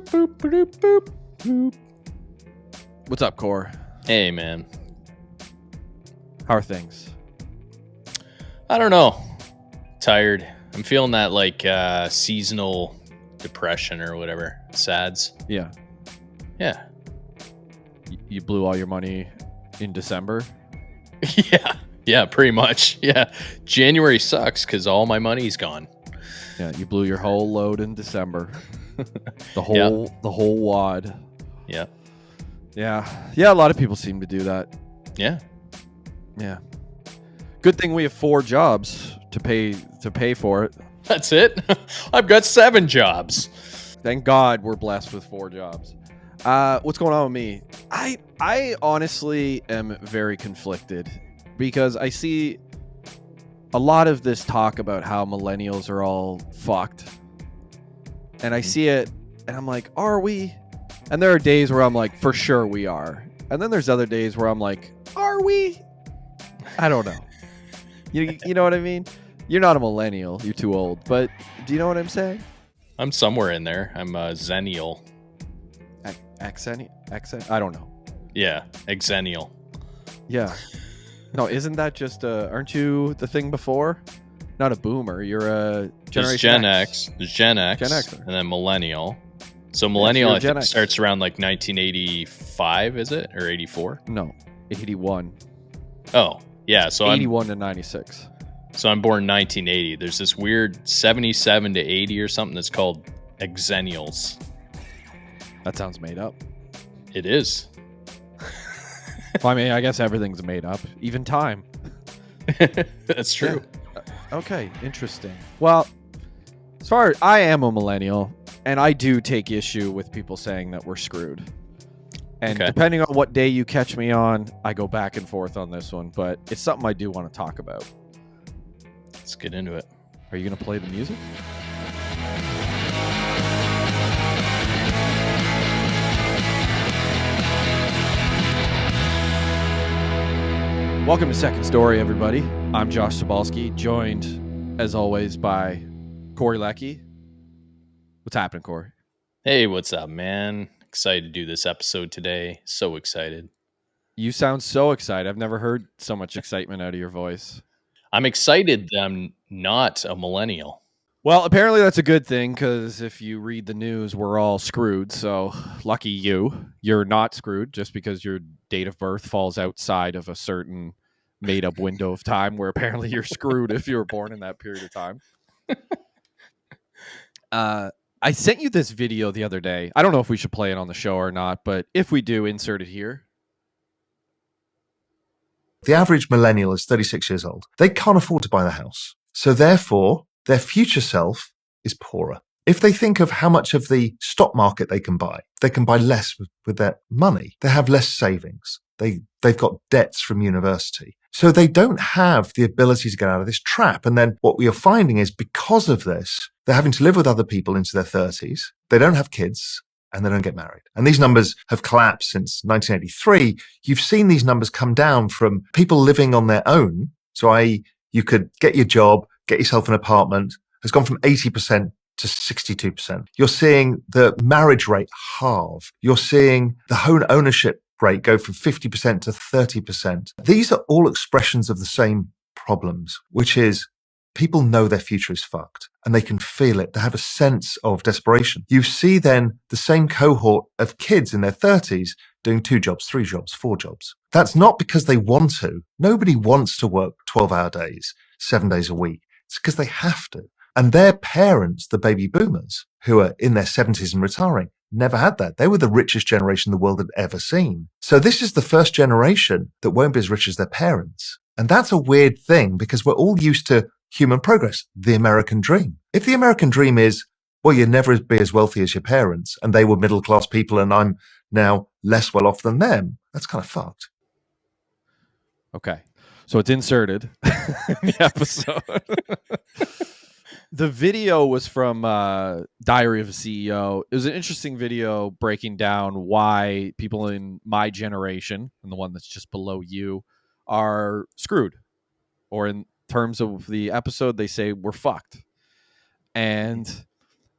boop, boop, boop, boop. What's up, Core? Hey, man. How are things? I don't know. Tired. I'm feeling that seasonal depression or whatever. SADS. Yeah. Yeah. You blew all your money in December? Yeah. Yeah, pretty much. Yeah. January sucks because all my money's gone. Yeah, you blew your whole load in December. The whole wad. Yeah. Yeah. Yeah, a lot of people seem to do that. Yeah. Yeah. Good thing we have 4 jobs to pay for it. That's it. I've got 7 jobs. Thank God we're blessed with 4 jobs. What's going on with me? I honestly am very conflicted because I see a lot of this talk about how millennials are all fucked. And I see it and I'm like, are we? And there are days where I'm like, for sure we are. And then there's other days where I'm like, are we? I don't know. You know what I mean? You're not a millennial. You're too old. But do you know what I'm saying? I'm somewhere in there. I'm a Zennial. Accent? I don't know. Yeah, Exennial. Yeah. No, isn't that just aren't you the thing before? Not a boomer. You're a Generation X. There's Gen X. Gen X. And then Millennial. So Millennial, I think, X. starts around 1985, is it? Or 84? No, 81. Oh, yeah. So 81 to 96. So I'm born 1980. There's this weird 77 to 80 or something that's called Exennials. That sounds made up. It is. Well, I mean, I guess everything's made up. Even time. That's true. Yeah. Okay, interesting. Well, as far as I am a millennial, and I do take issue with people saying that we're screwed. And depending on what day you catch me on, I go back and forth on this one. But it's something I do want to talk about. Let's get into it. Are you going to play the music? Welcome to Second Story, everybody. I'm Josh Cybulski, joined, as always, by Corey Leckie. What's happening, Corey? Hey, what's up, man? Excited to do this episode today. So excited. You sound so excited. I've never heard so much excitement out of your voice. I'm excited that I'm not a millennial. Well, apparently that's a good thing, because if you read the news, we're all screwed. So lucky you. You're not screwed just because your date of birth falls outside of a certain made-up window of time where apparently you're screwed if you were born in that period of time. I sent you this video the other day. I don't know if we should play it on the show or not, but if we do, insert it here. The average millennial is 36 years old. They can't afford to buy the house. So therefore, their future self is poorer. If they think of how much of the stock market they can buy less with their money. They have less savings. They've got debts from university. So they don't have the ability to get out of this trap. And then what we are finding is because of this, they're having to live with other people into their 30s. They don't have kids and they don't get married. And these numbers have collapsed since 1983. You've seen these numbers come down from people living on their own. So i.e., you could get your job, get yourself an apartment, has gone from 80% to 62%. You're seeing the marriage rate halve. You're seeing the home ownership rate go from 50% to 30%. These are all expressions of the same problems, which is people know their future is fucked and they can feel it. They have a sense of desperation. You see then the same cohort of kids in their 30s doing 2 jobs, 3 jobs, 4 jobs. That's not because they want to. Nobody wants to work 12-hour days, 7 days a week. It's because they have to. And their parents, the baby boomers, who are in their 70s and retiring, never had that. They were the richest generation the world had ever seen. So this is the first generation that won't be as rich as their parents. And that's a weird thing because we're all used to human progress, the American dream. If the American dream is, well, you'll never be as wealthy as your parents and they were middle-class people and I'm now less well off than them, that's kind of fucked. Okay. So it's inserted in the episode. The video was from Diary of a CEO. It was an interesting video breaking down why people in my generation, and the one that's just below you, are screwed. Or in terms of the episode, they say we're fucked. And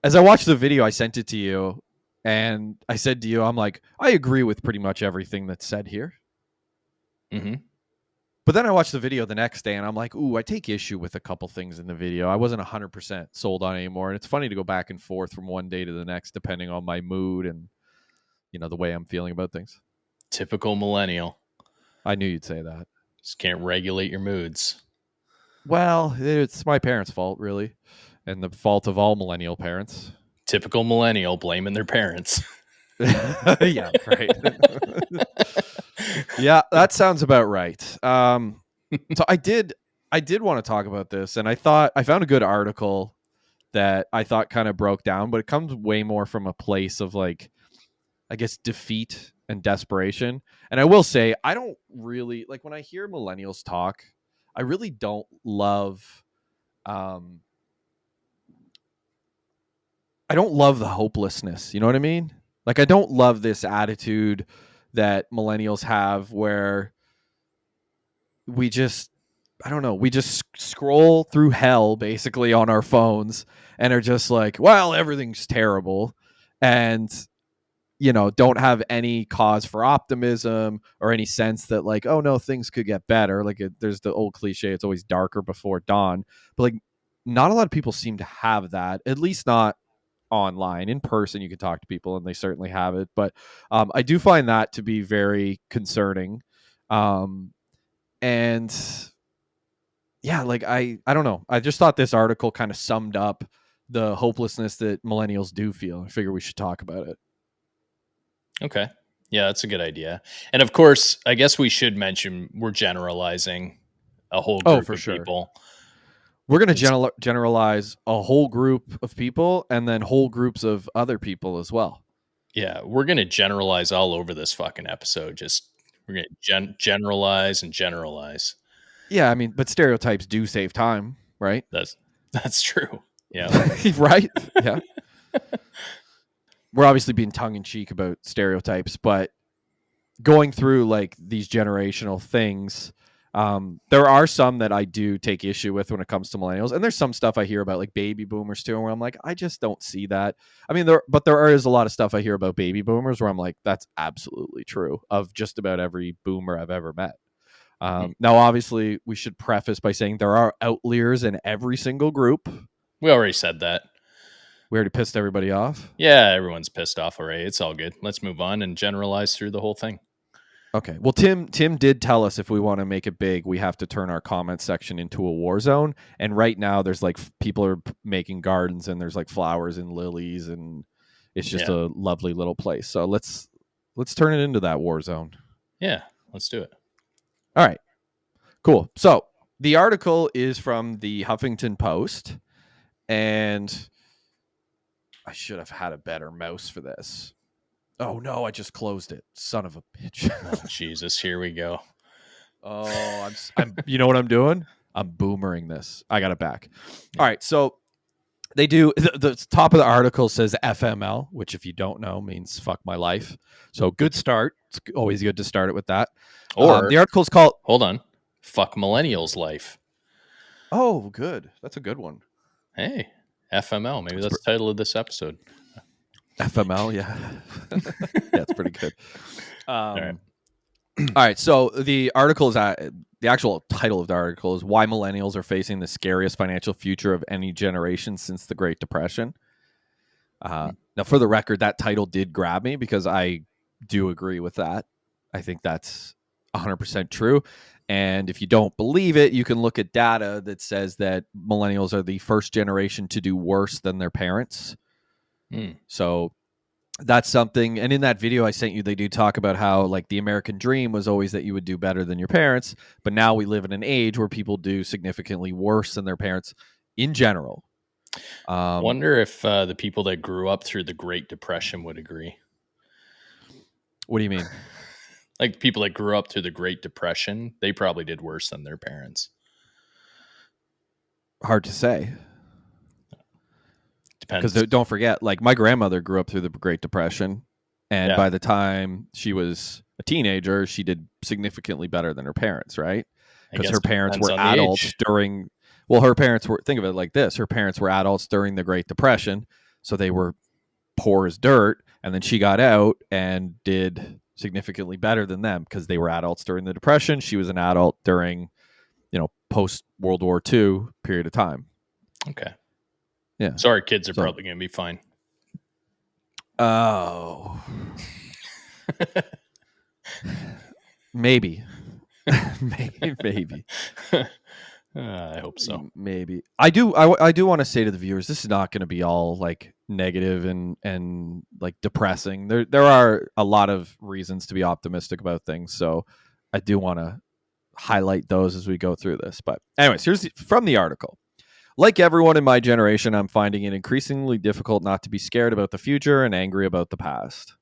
as I watched the video, I sent it to you. And I said to you, I'm like, I agree with pretty much everything that's said here. Mm-hmm. But then I watched the video the next day and I'm like, ooh, I take issue with a couple things in the video. I wasn't 100% sold on it anymore. And it's funny to go back and forth from one day to the next, depending on my mood and, the way I'm feeling about things. Typical millennial. I knew you'd say that. Just can't regulate your moods. Well, it's my parents' fault, really. And the fault of all millennial parents. Typical millennial blaming their parents. Yeah, right. Yeah, that sounds about right. So I did want to talk about this, and I found a good article that I thought kind of broke down, but it comes way more from a place of like, I guess, defeat and desperation. And I will say, I don't really like when I hear millennials talk. I really don't love. I don't love the hopelessness. You know what I mean? Like, I don't love this attitude that millennials have where we just, I don't know, we just scroll through hell basically on our phones and are just like, well, everything's terrible. And, don't have any cause for optimism or any sense that like, oh no, things could get better. Like there's the old cliche, it's always darker before dawn. But like, not a lot of people seem to have that, at least not online. In person you can talk to people and they certainly have it, but I do find that to be very concerning. And yeah, like I don't know, I just thought this article kind of summed up the hopelessness that millennials do feel. I figure we should talk about it. Okay. Yeah, that's a good idea. And of course, I guess we should mention we're generalizing a whole group for of sure. people. We're going to generalize a whole group of people and then whole groups of other people as well. Yeah, we're going to generalize all over this fucking episode. Just we're going to generalize and generalize. Yeah, I mean, but stereotypes do save time, right? That's true. Yeah. Right? Yeah. We're obviously being tongue in cheek about stereotypes, but going through like these generational things, there are some that I do take issue with when it comes to millennials, and there's some stuff I hear about like baby boomers too, where I'm like, I just don't see that. I mean, there is a lot of stuff I hear about baby boomers where I'm like, that's absolutely true of just about every boomer I've ever met. Now, obviously, we should preface by saying there are outliers in every single group. We already said that. We already pissed everybody off. Yeah, everyone's pissed off already. It's all good. Let's move on and generalize through the whole thing. Okay. Well, Tim did tell us if we want to make it big, we have to turn our comment section into a war zone. And right now, there's like people are making gardens, and there's like flowers and lilies, and it's just a lovely little place. So let's turn it into that war zone. Yeah, let's do it. All right. Cool. So the article is from the Huffington Post, and I should have had a better mouse for this. Oh no, I just closed it. Son of a bitch. Oh, Jesus, here we go. Oh, I'm you know what I'm doing? I'm boomering this. I got it back. All right, so they do the top of the article says FML, which if you don't know means fuck my life. So good start. It's always good to start it with that. Or the article's called hold on. Fuck millennials life. Oh, good. That's a good one. Hey, FML. Maybe that's the title of this episode. FML, yeah. Yeah, it's pretty good. All right. All right. So the article is the actual title of the article is Why Millennials Are Facing the Scariest Financial Future of Any Generation Since the Great Depression. Now, for the record, that title did grab me because I do agree with that. I think that's 100% true. And if you don't believe it, you can look at data that says that millennials are the first generation to do worse than their parents. So that's something. And in that video I sent you, they do talk about how like the American dream was always that you would do better than your parents. But now we live in an age where people do significantly worse than their parents in general. Wonder if the people that grew up through the Great Depression would agree. What do you mean? Like people that grew up through the Great Depression, they probably did worse than their parents. Hard to say. Depends. Because don't forget, like my grandmother grew up through the Great Depression, and by the time she was a teenager, she did significantly better than her parents, right? Because her parents were adults during. Well, her parents were. Think of it like this: her parents were adults during the Great Depression, so they were poor as dirt. And then she got out and did significantly better than them because they were adults during the Depression. She was an adult during, post World War II period of time. Okay. Yeah. So our kids are probably going to be fine. Oh. Maybe. Maybe. I hope so. Maybe. I do want to say to the viewers, this is not going to be all like negative and like depressing. There are a lot of reasons to be optimistic about things, so I do want to highlight those as we go through this. But anyways, here's from the article. Like everyone in my generation, I'm finding it increasingly difficult not to be scared about the future and angry about the past.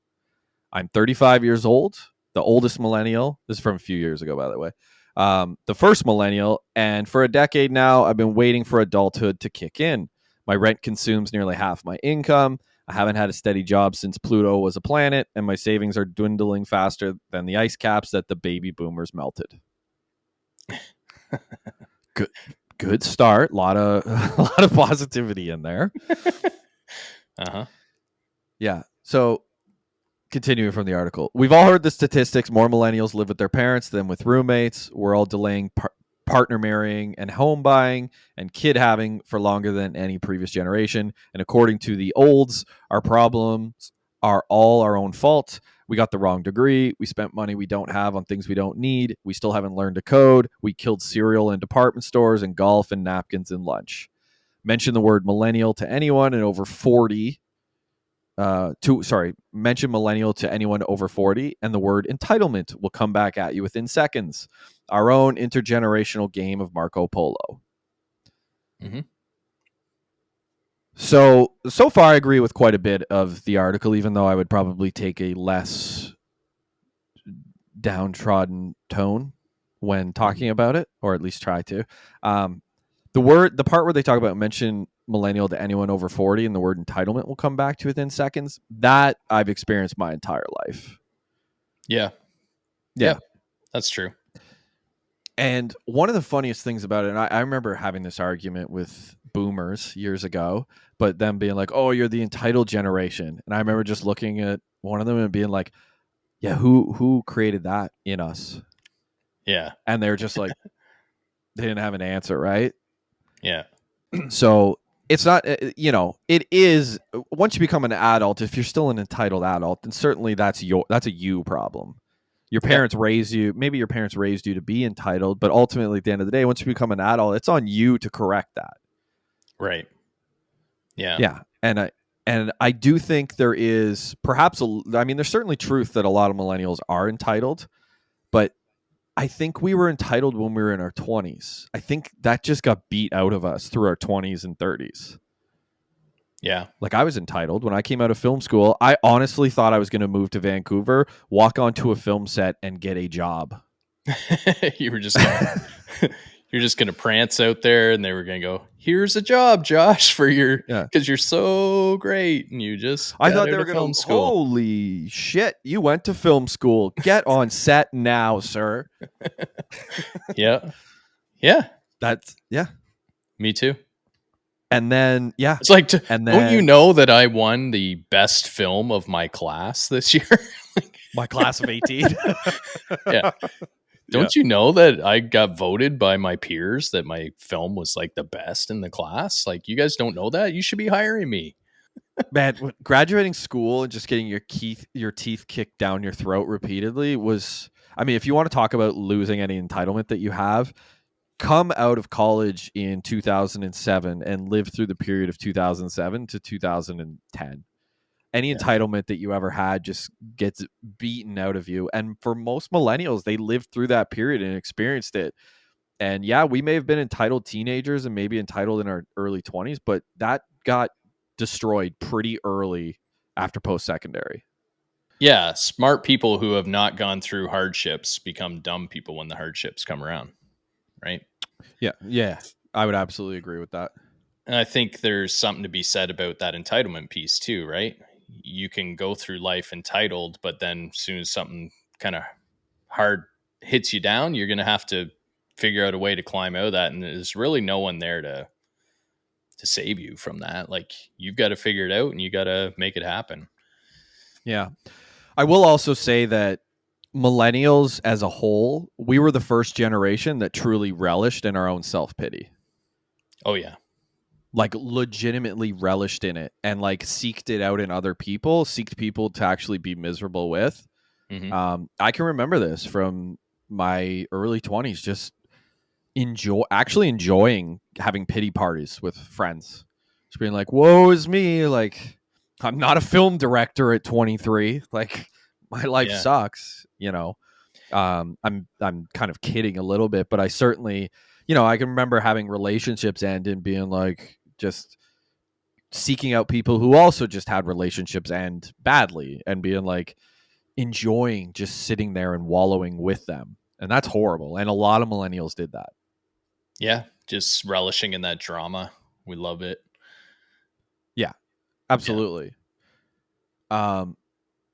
I'm 35 years old, the oldest millennial. This is from a few years ago, by the way. The first millennial, and for a decade now, I've been waiting for adulthood to kick in. My rent consumes nearly half my income. I haven't had a steady job since Pluto was a planet, and my savings are dwindling faster than the ice caps that the baby boomers melted. Good start. A lot of positivity in there. Yeah. So continuing from the article, we've all heard the statistics. More millennials live with their parents than with roommates. We're all delaying partner marrying and home buying and kid having for longer than any previous generation. And according to the olds, our problems are all our own fault. We got the wrong degree. We spent money we don't have on things we don't need. We still haven't learned to code. We killed cereal in department stores and golf and napkins and lunch. Mention the word millennial to anyone and over 40 mention millennial to anyone over 40 and the word entitlement will come back at you within seconds. Our own intergenerational game of Marco Polo. Mm-hmm. So far I agree with quite a bit of the article, even though I would probably take a less downtrodden tone when talking about it, or at least try to. The part where they talk about mention millennial to anyone over 40 and the word entitlement will come back to within seconds, that I've experienced my entire life. Yeah, that's true. And one of the funniest things about it, and I remember having this argument with boomers years ago, but them being like, oh, you're the entitled generation. And I remember just looking at one of them and being like, yeah, who created that in us? Yeah. And they're just like, they didn't have an answer, right? Yeah. So it's not, it is, once you become an adult, if you're still an entitled adult, then certainly that's a you problem. Your parents raised you, maybe your parents raised you to be entitled, but ultimately at the end of the day, once you become an adult, it's on you to correct that. Right. Yeah. Yeah. And I do think there is perhaps, there's certainly truth that a lot of millennials are entitled, but I think we were entitled when we were in our 20s. I think that just got beat out of us through our 20s and 30s. Yeah. Like I was entitled when I came out of film school. I honestly thought I was going to move to Vancouver, walk onto a film set and get a job. You're just gonna prance out there and they were gonna go, here's a job, Josh, for your, because you're so great. And you just, I thought they were going to, holy shit, you went to film school. Get on set now, sir. Yeah. Yeah. That's, yeah. Me too. And then, yeah. It's like, don't you know that I won the best film of my class this year? My class of 18. Yeah. Don't you know that I got voted by my peers that my film was like the best in the class? Like, you guys don't know that? You should be hiring me. Man, graduating school and just getting your teeth kicked down your throat repeatedly was, if you want to talk about losing any entitlement that you have, come out of college in 2007 and live through the period of 2007 to 2010. Any entitlement that you ever had just gets beaten out of you. And for most millennials, they lived through that period and experienced it. And yeah, we may have been entitled teenagers and maybe entitled in our early 20s, but that got destroyed pretty early after post-secondary. Yeah, smart people who have not gone through hardships become dumb people when the hardships come around, right? Yeah, I would absolutely agree with that. And I think there's something to be said about that entitlement piece too, right? You can go through life entitled, but then as soon as something kind of hard hits you down, you're going to have to figure out a way to climb out of that. And there's really no one there to save you from that. Like, you've got to figure it out and you got to make it happen. Yeah. I will also say that millennials as a whole, we were the first generation that truly relished in our own self-pity. Oh yeah. Like legitimately relished in it and like seeked it out in other people, seeked people to actually be miserable with. Hmm. I can remember this from my early 20s, just enjoying having pity parties with friends. Just being like, woe is me. Like, I'm not a film director at 23. Like, my life Yeah. sucks, you know. I'm kind of kidding a little bit, but I certainly, I can remember having relationships end and being like just seeking out people who also just had relationships end badly and being like enjoying just sitting there and wallowing with them. And that's horrible. And a lot of millennials did that. Yeah. Just relishing in that drama. We love it. Yeah, Yeah. absolutely. Um,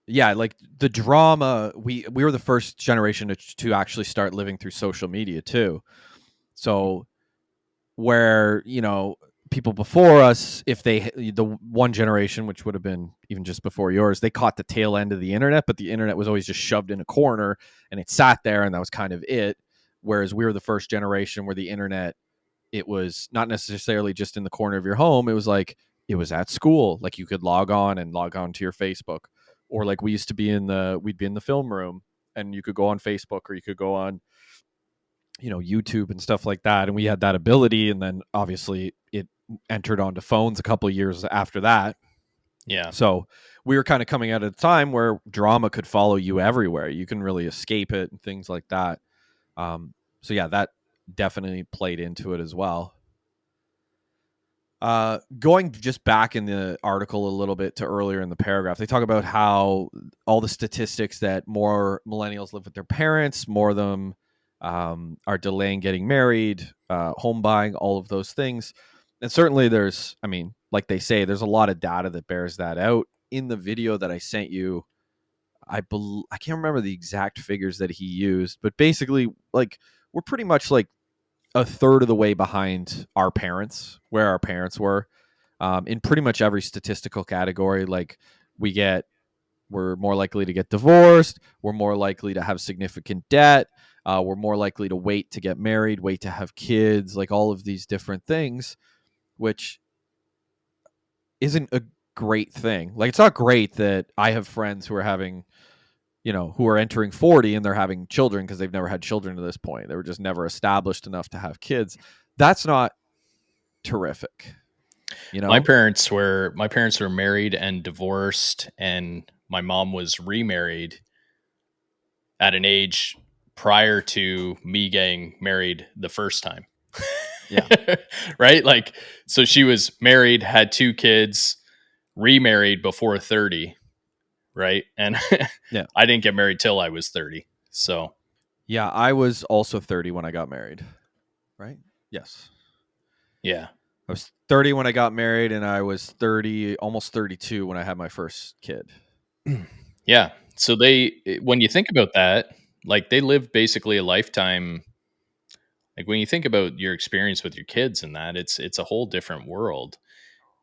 yeah, like the drama. We were the first generation to actually start living through social media too. So where people before us, if the one generation, which would have been even just before yours, they caught the tail end of the internet, but the internet was always just shoved in a corner and it sat there, and that was kind of it. Whereas we were the first generation where the internet, it was not necessarily just in the corner of your home. It was like it was at school. Like you could log on to your Facebook, or like we used to be we'd be in the film room and you could go on Facebook or you could go on, YouTube and stuff like that. And we had that ability. And then obviously it entered onto phones a couple of years after that. Yeah. So we were kind of coming out at a time where drama could follow you everywhere. You can really escape it and things like that. So yeah, that definitely played into it as well. Going just back in the article a little bit to earlier in the paragraph, they talk about how all the statistics that more millennials live with their parents, more of them are delaying getting married, home buying, all of those things. And certainly like they say, there's a lot of data that bears that out. In the video that I sent you, I can't remember the exact figures that he used, but basically, like, we're pretty much like a third of the way behind our parents, where our parents were, in pretty much every statistical category. Like we're more likely to get divorced, we're more likely to have significant debt, we're more likely to wait to get married, wait to have kids, like all of these different things, which isn't a great thing. Like it's not great that I have friends who are having, who are entering 40 and they're having children because they've never had children to this point. They were just never established enough to have kids. That's not terrific, My parents were married and divorced, and my mom was remarried at an age prior to me getting married the first time. Yeah. Right? Like, so she was married, had 2 kids, remarried before 30, right? And Yeah. I didn't get married till I was 30. So, Yeah, I was also 30 when I got married, right? Yes. yeah. I was 30 when I got married, and I was 30, almost 32 when I had my first kid. Yeah. So when you think about that, like they lived basically a lifetime. Like when you think about your experience with your kids and that, it's a whole different world,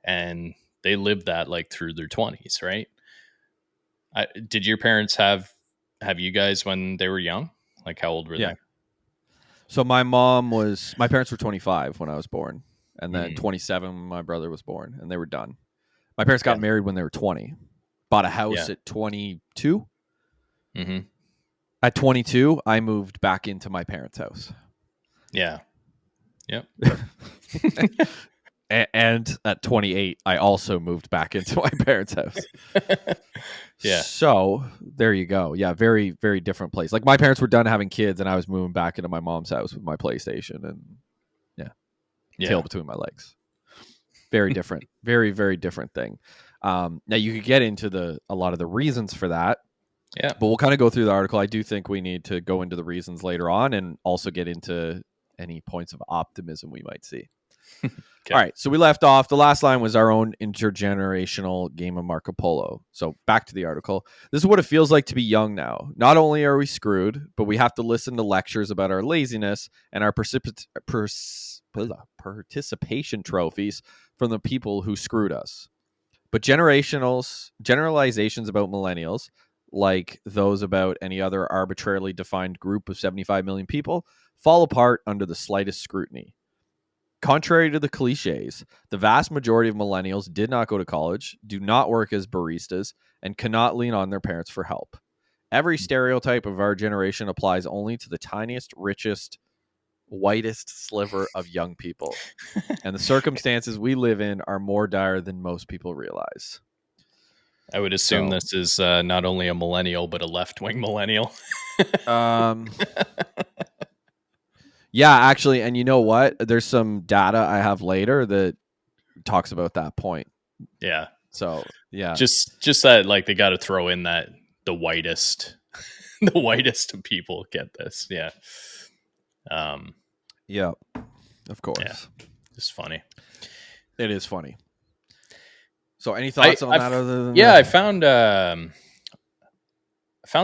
and they lived that like through their 20s, right? Did your parents have you guys when they were young? Like how old were Yeah. they? So my parents were 25 when I was born, and then Mm, 27 when my brother was born, and they were done. My parents yeah. got married when they were 20, bought a house Yeah. at 22. Mm-hmm. At 22, I moved back into my parents' house. Yeah. Yep. And at 28, I also moved back into my parents' house. Yeah. So there you go. Yeah, very, very different place. Like my parents were done having kids, and I was moving back into my mom's house with my PlayStation and tail Yeah. between my legs. Very different. Very, very different thing. Now you could get into a lot of the reasons for that, Yeah. but we'll kind of go through the article. I do think we need to go into the reasons later on and also get into any points of optimism we might see. Okay. All right, so we left off. The last line was our own intergenerational game of Marco Polo. So back to the article. This is what it feels like to be young now. Not only are we screwed, but we have to listen to lectures about our laziness and our participation trophies from the people who screwed us. But generalizations about millennials, like those about any other arbitrarily defined group of 75 million people, fall apart under the slightest scrutiny. Contrary to the cliches, the vast majority of millennials did not go to college, do not work as baristas, and cannot lean on their parents for help. Every stereotype of our generation applies only to the tiniest, richest, whitest sliver of young people. And the circumstances we live in are more dire than most people realize. I would assume So, this is not only a millennial, but a left-wing millennial. Yeah, actually, and you know what? There's some data I have later that talks about that point. Yeah. So, yeah. Just that, like, they got to throw in that the whitest, the whitest of people get this. Yeah. Yeah, of course. Yeah. It's funny. It is funny. So, any thoughts on that other than yeah, that? I found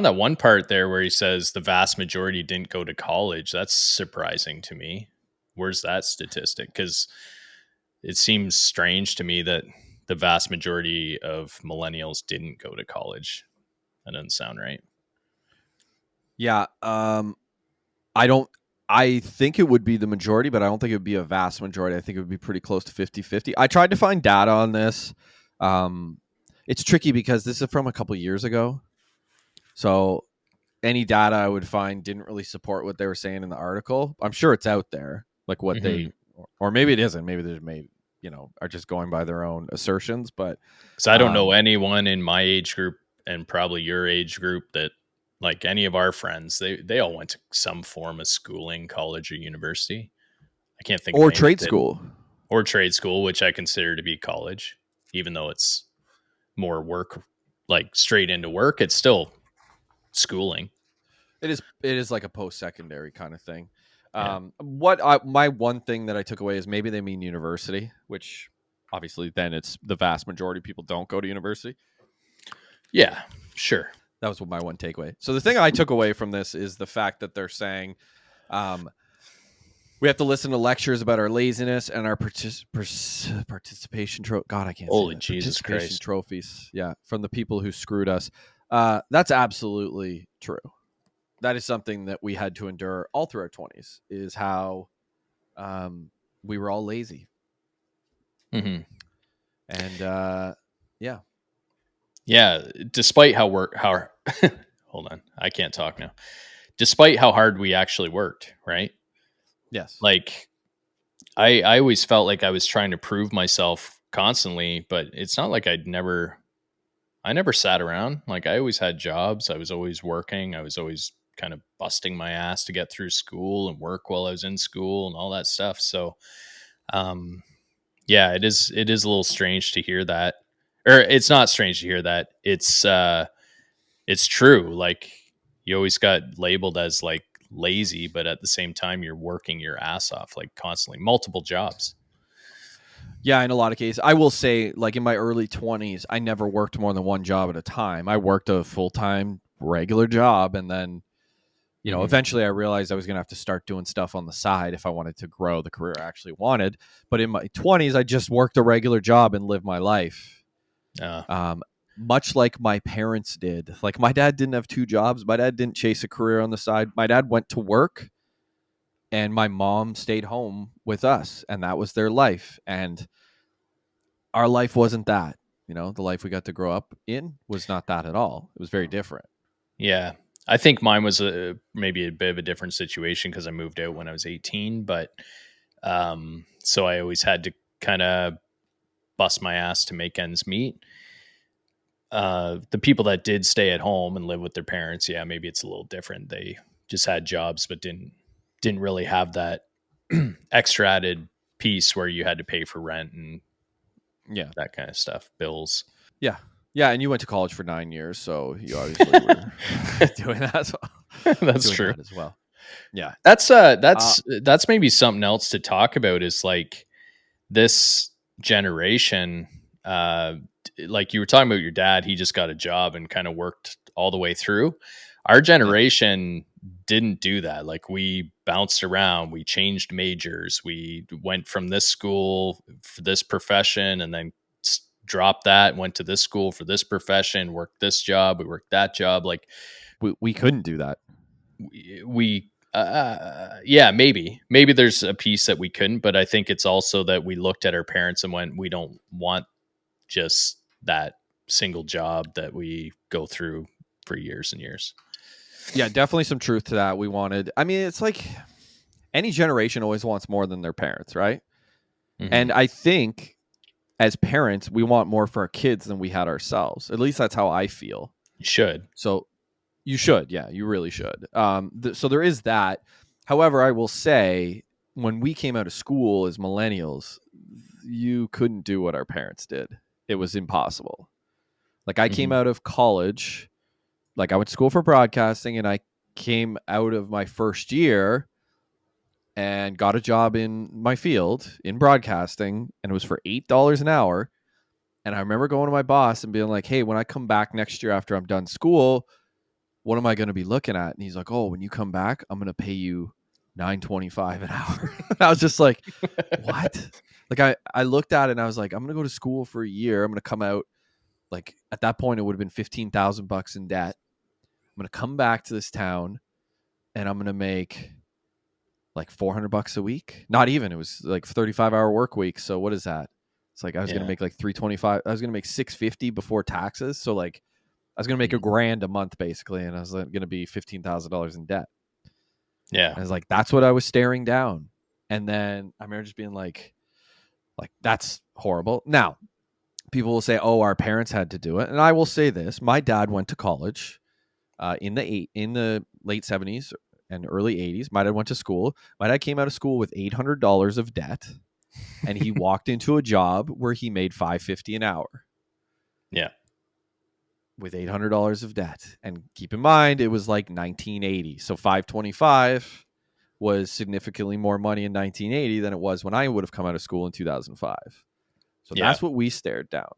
that one part there where he says the vast majority didn't go to college. That's surprising to me. Where's that statistic? Because it seems strange to me that the vast majority of millennials didn't go to college. That doesn't sound right. Yeah, I think it would be the majority, but I don't think it would be a vast majority. I think it would be pretty close to 50-50. I tried to find data on this. It's tricky because this is from a couple years ago. So any data I would find didn't really support what they were saying in the article. I'm sure it's out there, like what they, or maybe it isn't. Maybe there's are just going by their own assertions. But because I don't know anyone in my age group and probably your age group that, like, any of our friends, they all went to some form of schooling, college or university. I can't think or of trade school. Or trade school, which I consider to be college, even though it's more work, like straight into work. It's still schooling. It is like a post-secondary kind of thing. Yeah. My one thing that I took away is maybe they mean university, which obviously then it's the vast majority of people don't go to university. Yeah, sure. That was my one takeaway. So the thing I took away from this is the fact that they're saying we have to listen to lectures about our laziness and our participation God, I can't Holy say that. Jesus Christ. Trophies. Yeah, from the people who screwed us. That's absolutely true. That is something that we had to endure all through our 20s, is how we were all lazy. Mm-hmm. And yeah, despite how hold on, I can't talk now. Despite how hard we actually worked, right? Yes. Like, I always felt like I was trying to prove myself constantly, but it's not like I never sat around. Like, I always had jobs. I was always working. I was always kind of busting my ass to get through school and work while I was in school and all that stuff. So, yeah, it is a little strange to hear that. Or it's not strange to hear that. It's true. Like, you always got labeled as like lazy, but at the same time you're working your ass off, like, constantly, multiple jobs. Yeah, in a lot of cases. I will say, like, in my early 20s, I never worked more than one job at a time. I worked a full-time regular job, and then eventually I realized I was going to have to start doing stuff on the side if I wanted to grow the career I actually wanted. But in my 20s, I just worked a regular job and lived my life. Much like my parents did. Like, my dad didn't have two jobs. My dad didn't chase a career on the side. My dad went to work, and my mom stayed home with us, and that was their life. And our life wasn't that. The life we got to grow up in was not that at all. It was very different. Yeah. I think mine was maybe a bit of a different situation because I moved out when I was 18, but so I always had to kind of bust my ass to make ends meet. The people that did stay at home and live with their parents, yeah, maybe it's a little different. They just had jobs, but didn't really have that extra added piece where you had to pay for rent and that kind of stuff, bills. Yeah. Yeah, and you went to college for 9 years, so you obviously were doing that as well. That's true. That as well. Yeah. That's maybe something else to talk about, is like this generation, like you were talking about your dad, he just got a job and kind of worked all the way through. Our generation didn't do that. Like, we bounced around, we changed majors, we went from this school for this profession and then dropped that, went to this school for this profession, worked this job, we worked that job. Like we couldn't do that. Yeah, maybe there's a piece that we couldn't, but I think it's also that we looked at our parents and went, we don't want just that single job that we go through for years and years. Yeah, definitely some truth to that. I mean, it's like any generation always wants more than their parents, right? Mm-hmm. And I think as parents, we want more for our kids than we had ourselves. At least that's how I feel. You should. So you should. Yeah, you really should. So there is that. However, I will say when we came out of school as millennials, you couldn't do what our parents did. It was impossible. Like I came out of college, like I went to school for broadcasting, and I came out of my first year and got a job in my field in broadcasting, and it was for $8 an hour. And I remember going to my boss and being like, hey, when I come back next year after I'm done school, what am I going to be looking at? And he's like, oh, when you come back, I'm going to pay you $9.25 an hour. I was just like, what? Like I looked at it and I was like, I'm going to go to school for a year. I'm going to come out, like at that point it would have been $15,000 in debt. I'm going to come back to this town and I'm going to make like $400 a week. Not even, it was like 35-hour work week. So what is that? It's like I was going to make like $325. I was going to make $650 before taxes. So like I was going to make $1,000 a month basically, and I was going to be $15,000 in debt. Yeah. And I was like, that's what I was staring down. And then I remember just being like that's horrible. Now, people will say, oh, our parents had to do it. And I will say this. My dad went to college in the late 70s and early 80s. My dad went to school. My dad came out of school with $800 of debt, and he walked into a job where he made $550 an hour. Yeah. With $800 of debt. And keep in mind, it was like 1980. So $525 was significantly more money in 1980 than it was when I would have come out of school in 2005. So that's what we stared down.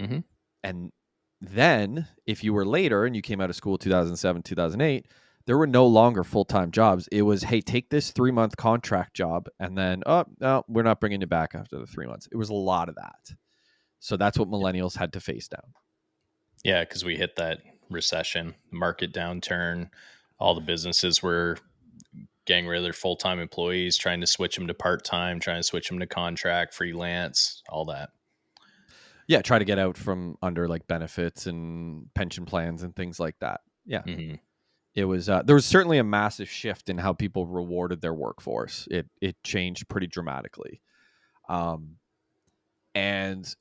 Mm-hmm. And then if you were later and you came out of school 2007, 2008, there were no longer full-time jobs. It was, hey, take this 3-month contract job, and then, oh, no, we're not bringing you back after the 3 months. It was a lot of that. So that's what millennials had to face down. Yeah, because we hit that recession, market downturn. All the businesses were getting rid of their full-time employees, trying to switch them to part-time, trying to switch them to contract, freelance, all that. Yeah, try to get out from under like benefits and pension plans and things like that. Yeah. Mm-hmm. It was there was certainly a massive shift in how people rewarded their workforce. It changed pretty dramatically. And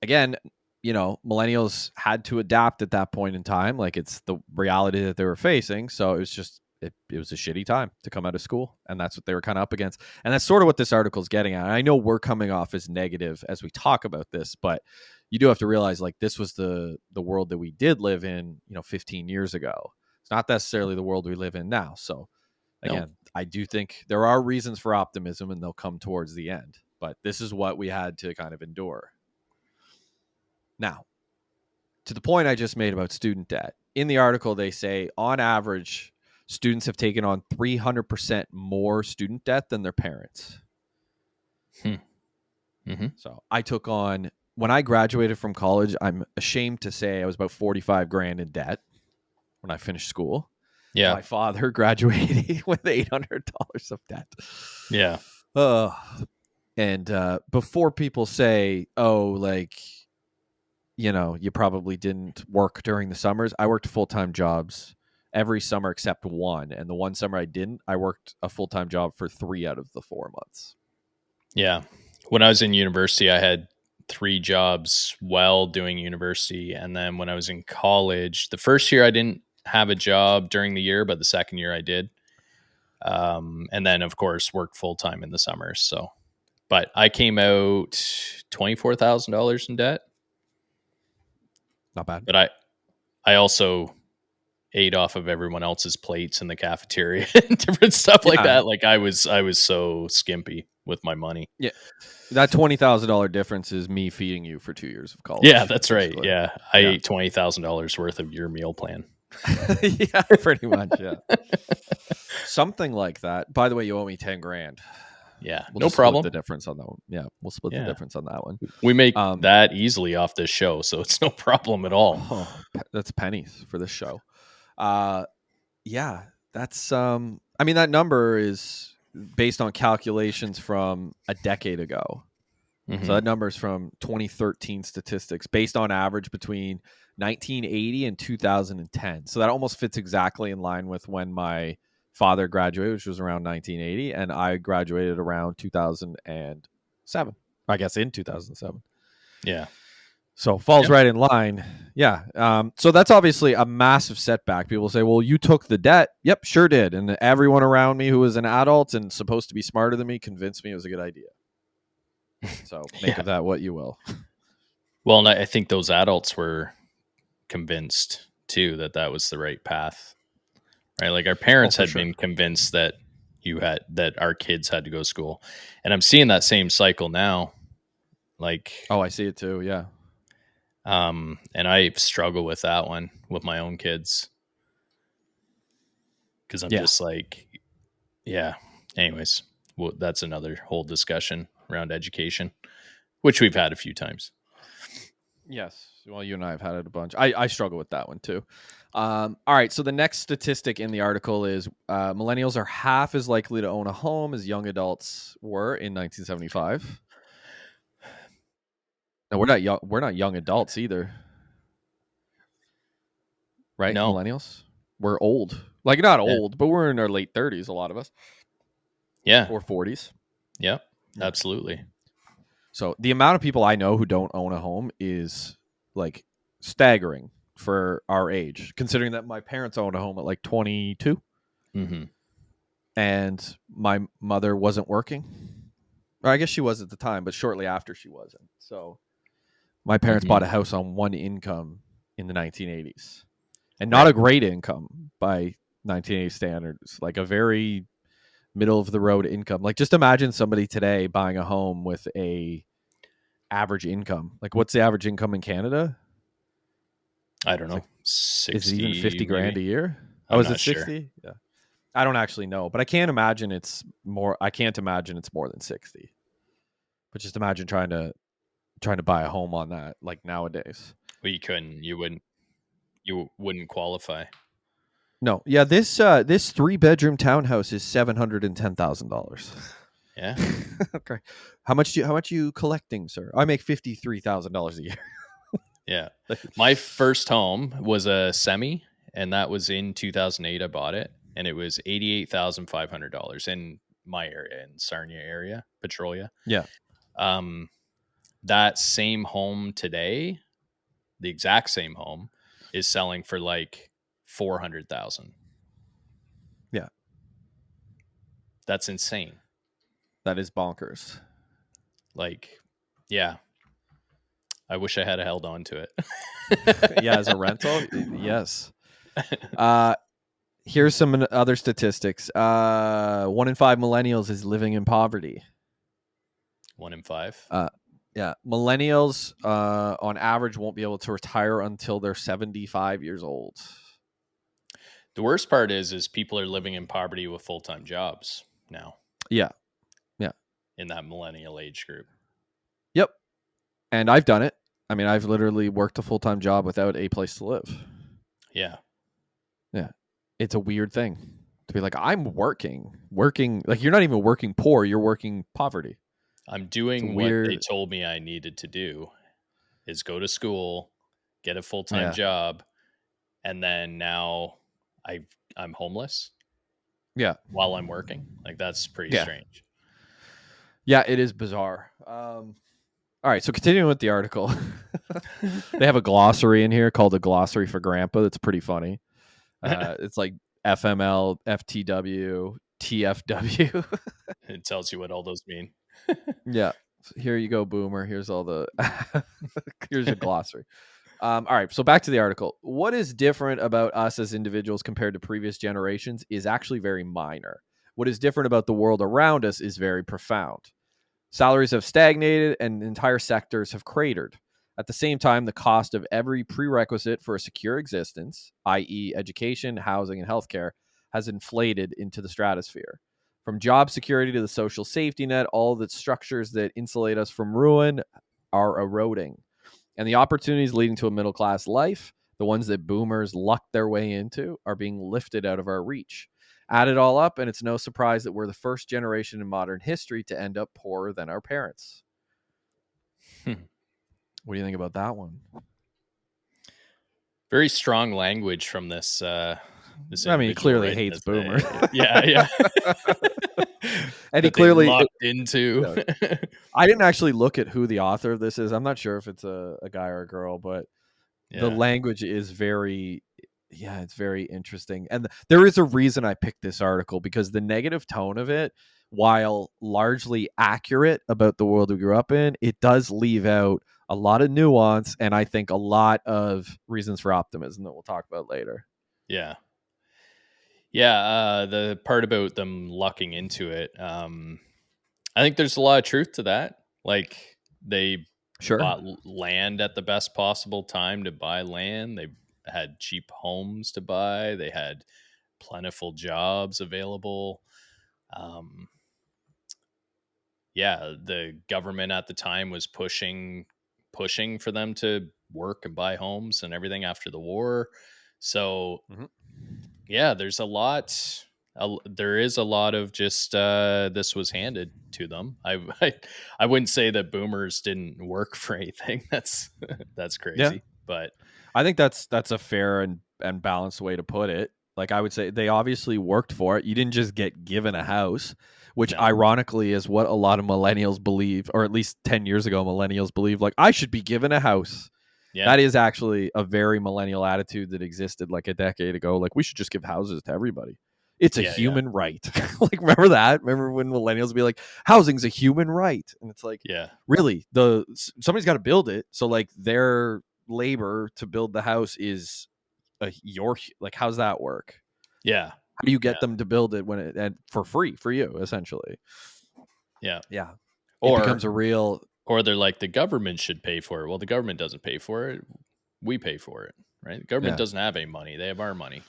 again, you know, millennials had to adapt at that point in time. Like it's the reality that they were facing. So it was just it was a shitty time to come out of school, and that's what they were kind of up against. And that's sort of what this article is getting at. And I know we're coming off as negative as we talk about this, but you do have to realize like this was the world that we did live in, 15 years ago. It's not necessarily the world we live in now. So again, I do think there are reasons for optimism, and they'll come towards the end. But this is what we had to kind of endure. Now, to the point I just made about student debt, in the article they say on average, students have taken on 300% more student debt than their parents. Mm-hmm. So I took on, when I graduated from college, I'm ashamed to say I was about $45,000 in debt when I finished school. Yeah. My father graduated with $800 of debt. Yeah. And before people say, oh, like, you probably didn't work during the summers, I worked full-time jobs every summer except one. And the one summer I didn't, I worked a full-time job for 3 out of the 4 months. Yeah. When I was in university, I had 3 jobs while doing university. And then when I was in college, the first year I didn't have a job during the year, but the second year I did. And then of course worked full-time in the summers. So, but I came out $24,000 in debt. Not bad. But I also ate off of everyone else's plates in the cafeteria and different stuff like that. Like I was so skimpy with my money. Yeah. That $20,000 difference is me feeding you for 2 years of college. Yeah, that's right. Yeah. I ate $20,000 worth of your meal plan. Yeah, pretty much. Yeah. Something like that. By the way, you owe me $10,000. Yeah, We'll no just split problem. the difference on that one. Yeah, we'll split the difference on that one. We make that easily off this show, so it's no problem at all. Oh, that's pennies for this show. Yeah, that's I mean, that number is based on calculations from a decade ago. Mm-hmm. So that number is from 2013 statistics based on average between 1980 and 2010. So that almost fits exactly in line with when my father graduated, which was around 1980, and I graduated around 2007. I guess in 2007. Yeah. So falls right in line. Yeah. So that's obviously a massive setback. People say, well, you took the debt. Yep, sure did. And everyone around me who was an adult and supposed to be smarter than me convinced me it was a good idea. So make of that what you will. Well, and I think those adults were convinced too that was the right path, right? Like our parents had been convinced that our kids had to go to school, and I'm seeing that same cycle now. Like, I see it too. Yeah. And I struggle with that one with my own kids because I'm just like, yeah. Anyways, well, that's another whole discussion around education, which we've had a few times. Yes. Well, you and I have had it a bunch. I struggle with that one too. All right. So the next statistic in the article is millennials are half as likely to own a home as young adults were in 1975. No, we're not young. We're not young adults either, right? No. Millennials. We're old. Like not old, but we're in our late 30s. A lot of us. Yeah. Or 40s. Yep. Absolutely. So the amount of people I know who don't own a home is like staggering for our age, considering that my parents owned a home at like 22. Mm-hmm. And my mother wasn't working. Or I guess she was at the time, but shortly after she wasn't. So my parents bought a house on one income in the 1980s. And not a great income by 1980 standards, like a very middle of the road income. Like just imagine somebody today buying a home with a average income. Like what's the average income in Canada? I don't know. Like 60, is it even 50 grand a year? I'm is not it 60? Sure. Yeah. I don't actually know, but I can't imagine it's more than 60. But just imagine trying to buy a home on that like nowadays. Well, you couldn't. You wouldn't qualify. No. Yeah, this 3-bedroom townhouse is $710,000. Yeah. Okay. How much you collecting, sir? I make $53,000 a year. Yeah. My first home was a semi, and that was in 2008. I bought it, and it was $88,500 in my area, in Sarnia area, Petrolia. Yeah. That same home today, the exact same home, is selling for like $400,000. Yeah. That's insane. That is bonkers. Like, yeah. I wish I had held on to it. Yeah, as a rental? Yes. Here's some other statistics. 1 in 5 millennials is living in poverty. 1 in 5? Yeah. Millennials, on average, won't be able to retire until they're 75 years old. The worst part is people are living in poverty with full-time jobs now. Yeah. Yeah. In that millennial age group. Yep. And I've done it. I mean, I've literally worked a full-time job without a place to live. Yeah. Yeah. It's a weird thing to be like, I'm working. Like, you're not even working poor. You're working poverty. I'm doing what they told me I needed to do, is go to school, get a full-time job, and then now I'm homeless. Yeah. While I'm working. Like, that's pretty strange. Yeah, it is bizarre. All right, so continuing with the article, they have a glossary in here called a glossary for grandpa. That's pretty funny. It's like FML, FTW, TFW. It tells you what all those mean. Yeah. Here you go, boomer. Here's all the here's your glossary. All right, so back to the article. What is different about us as individuals compared to previous generations is actually very minor. What is different about the world around us is very profound. Salaries have stagnated and entire sectors have cratered. At the same time, the cost of every prerequisite for a secure existence, i.e., education, housing, and healthcare, has inflated into the stratosphere. From job security to the social safety net, all the structures that insulate us from ruin are eroding. And the opportunities leading to a middle class life, the ones that boomers lucked their way into, are being lifted out of our reach. Add it all up, and it's no surprise that we're the first generation in modern history to end up poorer than our parents. What do you think about that one? Very strong language from this. This I mean, he individual clearly writing hates this, boomers. Yeah. And he That they clearly lucked into. I didn't actually look at who the author of this is. I'm not sure if it's a guy or a girl, but the language is very, it's very interesting. And there is a reason I picked this article, because the negative tone of it, while largely accurate about the world we grew up in, it does leave out a lot of nuance, and I think a lot of reasons for optimism that we'll talk about later. Yeah. The part about them lucking into it, I think there's a lot of truth to that. Like, they bought land at the best possible time to buy land. They had cheap homes to buy. They had plentiful jobs available. The government at the time was pushing for them to work and buy homes and everything after the war. So there's a lot. There is a lot of just this was handed to them. I wouldn't say that boomers didn't work for anything. That's crazy. But I think that's a fair and balanced way to put it. Like, I would say they obviously worked for it. You didn't just get given a house, which ironically is what a lot of millennials believe, or at least 10 years ago, millennials believe, like, I should be given a house. Yeah. That is actually a very millennial attitude that existed like a decade ago. Like, we should just give houses to everybody. It's a human right. Like, remember that? Remember when millennials would be like, housing's a human right? And it's like, really, somebody's got to build it. So, like, their labor to build the house is like, how's that work? How do you get them to build it when and for free for you, essentially? It becomes a real, or they're like, the government should pay for it. Well, the government doesn't pay for it, we pay for it, right? The government doesn't have any money, they have our money.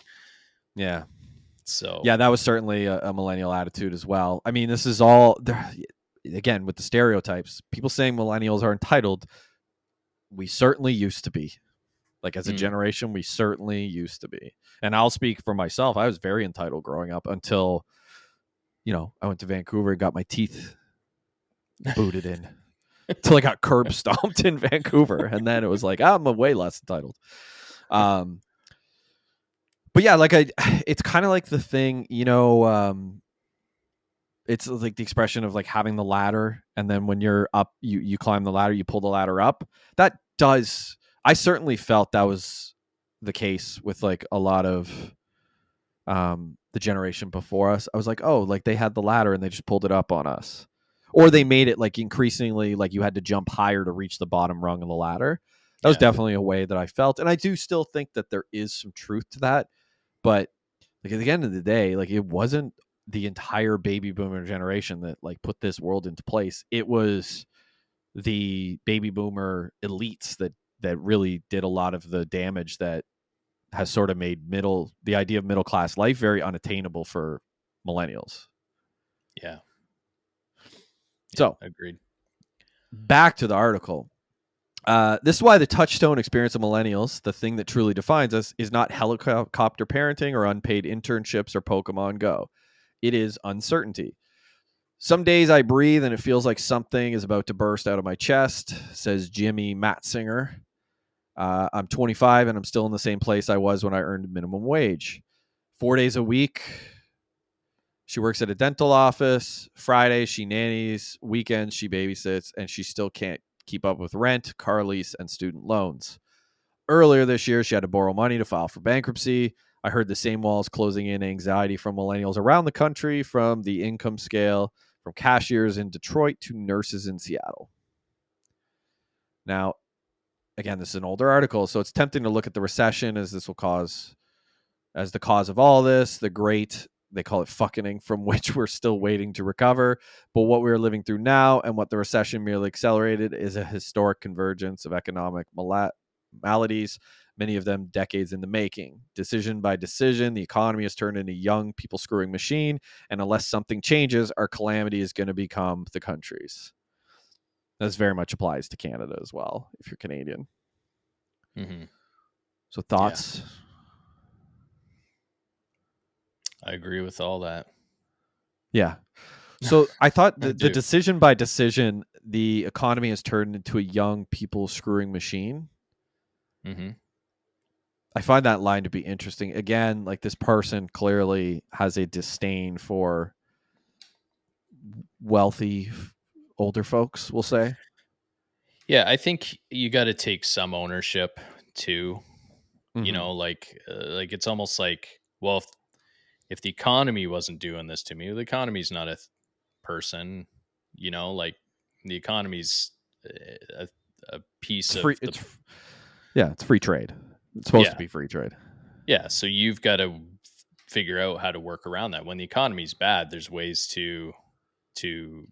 So that was certainly a millennial attitude as well. I mean, this is all there again with the stereotypes. People saying millennials are entitled. We certainly used to be. Like, as a generation, we certainly used to be. And I'll speak for myself. I was very entitled growing up until, I went to Vancouver and got my teeth booted in. Until I got curb stomped in Vancouver. And then it was like, I'm way less entitled. But yeah, like, it's kind of like the thing, it's like the expression of like having the ladder, and then when you're up, you climb the ladder, you pull the ladder up. I certainly felt that was the case with like a lot of the generation before us. I was like, oh, like they had the ladder and they just pulled it up on us. Or they made it like increasingly like you had to jump higher to reach the bottom rung of the ladder. That was definitely a way that I felt. And I do still think that there is some truth to that. But like, at the end of the day, like, it wasn't the entire baby boomer generation that like put this world into place. It was the baby boomer elites that really did a lot of the damage that has sort of made the idea of middle class life very unattainable for millennials. So agreed. Back to the article. This is why the touchstone experience of millennials, the thing that truly defines us, is not helicopter parenting or unpaid internships or Pokemon Go. It is uncertainty. Some days I breathe and it feels like something is about to burst out of my chest, says Jimmy Matzinger. I'm 25 and I'm still in the same place I was when I earned minimum wage. 4 days a week. She works at a dental office. Fridays she nannies. Weekends she babysits, and she still can't keep up with rent, car lease, and student loans. Earlier this year, she had to borrow money to file for bankruptcy. I heard the same walls closing in anxiety from millennials around the country, from the income scale, from cashiers in Detroit to nurses in Seattle. Now, again, this is an older article, so it's tempting to look at the recession as the cause of all this, the great, they call it fucking, from which we're still waiting to recover. But what we're living through now and what the recession merely accelerated is a historic convergence of economic maladies, many of them decades in the making. Decision by decision, the economy has turned into a young people screwing machine, and unless something changes, our calamity is going to become the country's. This very much applies to Canada as well, if you're Canadian. Mm-hmm. So thoughts? I agree with all that. Yeah. So I thought I the do. decision by decision, the economy has turned into a young people screwing machine. Mm-hmm. I find that line to be interesting. Again, like this person clearly has a disdain for wealthy older folks, we'll say. Yeah, I think you got to take some ownership too. You Mhm. know, like it's almost like, well, if the economy wasn't doing this to me, the economy's not a person. You know, like the economy's a piece It's of free. the It's free trade. It's supposed to yeah, be free trade. yeah. So you've got to figure out how to work around that. When the economy's bad, there's ways to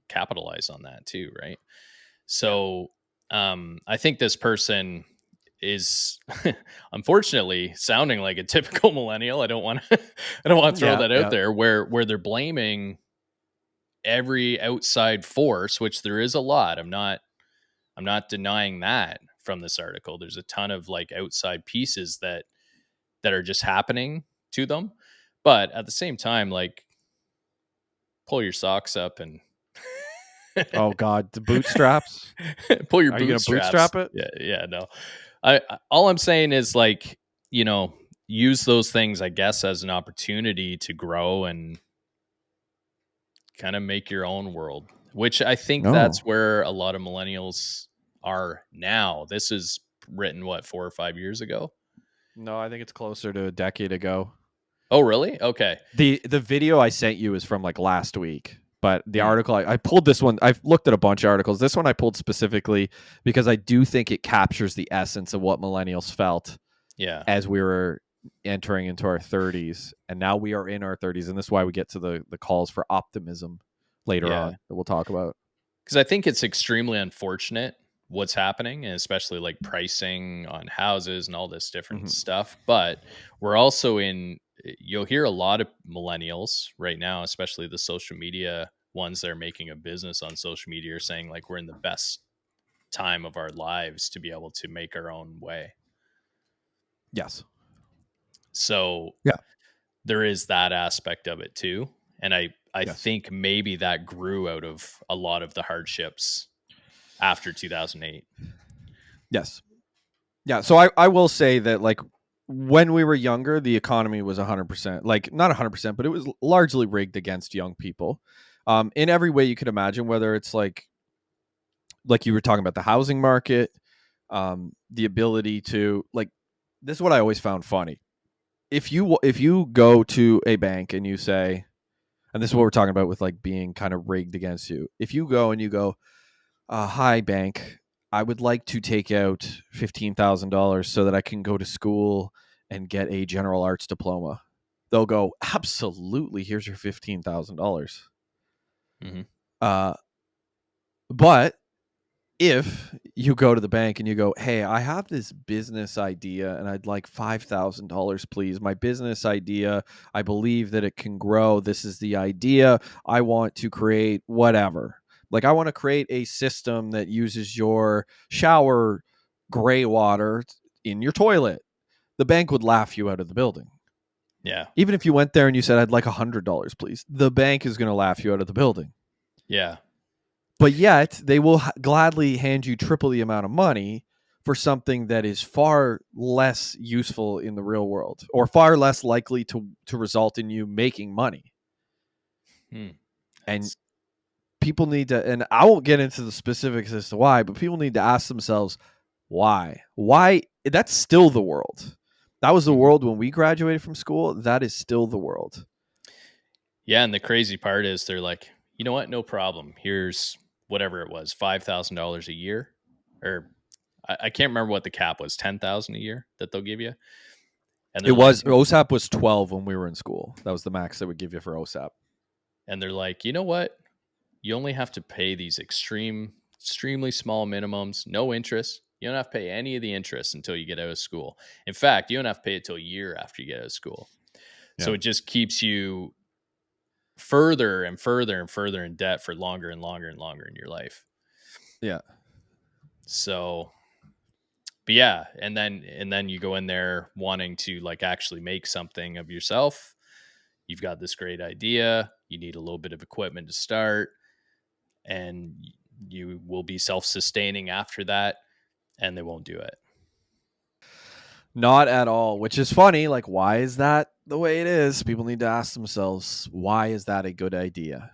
capitalize on that too, right? So I think this person is unfortunately sounding like a typical millennial. I don't want to I don't want to throw that out there where they're blaming every outside force, which there is a lot. I'm not denying that from this article. There's a ton of like outside pieces that are just happening to them. But at the same time, like, pull your socks up and Oh God, the bootstraps. pull your Are you gonna bootstraps. bootstrap it? Yeah, no. All I'm saying is, like, you know, use those things, I guess, as an opportunity to grow and kind of make your own world, which I think No. that's where a lot of millennials are now. This is written, what, 4 or 5 years ago? No, I think it's closer to a decade ago. Oh, really? Okay. The video I sent you is from like last week, but the Hmm. article I pulled this one. I've looked at a bunch of articles. This one I pulled specifically because I do think it captures the essence of what millennials felt Yeah. as we were entering into our 30s, and now we are in our 30s, and this is why we get to the calls for optimism later Yeah. on that we'll talk about. Because I think it's extremely unfortunate what's happening, and especially like pricing on houses and all this different Mhm. stuff. But we're also you'll hear a lot of millennials right now, especially the social media ones that are making a business on social media, are saying like we're in the best time of our lives to be able to make our own way. Yes. So Yeah. there is that aspect of it too. And I Yes. think maybe that grew out of a lot of the hardships after 2008. Yes. Yeah. So I will say that, like, when we were younger, the economy was 100%, like, not 100%, but it was largely rigged against young people, in every way you could imagine, whether it's like you were talking about the housing market, the ability to, like, this is what I always found funny. If you go to a bank and you say, and this is what we're talking about with like being kind of rigged against you. If you go and you go, hi bank, I would like to take out $15,000 so that I can go to school and get a general arts diploma. They'll go, absolutely, here's your $15,000. Mm-hmm. But if you go to the bank and you go, hey, I have this business idea and I'd like $5,000, please. My business idea, I believe that it can grow. This is the idea. I want to create whatever. Like, I want to create a system that uses your shower gray water in your toilet. The bank would laugh you out of the building. Yeah. Even if you went there and you said, I'd like $100, please. The bank is going to laugh you out of the building. Yeah. But yet they will gladly hand you triple the amount of money for something that is far less useful in the real world, or far less likely to result in you making money. And people need to, and I won't get into the specifics as to why, but people need to ask themselves, why? Why? That's still the world. That was the world when we graduated from school. That is still the world. Yeah. And the crazy part is they're like, you know what? No problem. Here's whatever it was, $5,000 a year, or I can't remember what the cap was, 10,000 a year that they'll give you. And It was, OSAP was 12 when we were in school. That was the max they would give you for OSAP. And they're like, you know what? You only have to pay these extremely small minimums, no interest. You don't have to pay any of the interest until you get out of school. In fact, you don't have to pay it till a year after you get out of school. So Yeah. it just keeps you further and further and further in debt for longer and longer and longer in your life. Yeah. So, but yeah, and then you go in there wanting to like actually make something of yourself. You've got this great idea. You need a little bit of equipment to start, and you will be self-sustaining after that, and they won't do it. Not at all, which is funny. Like, why is that the way it is? People need to ask themselves, why is that a good idea?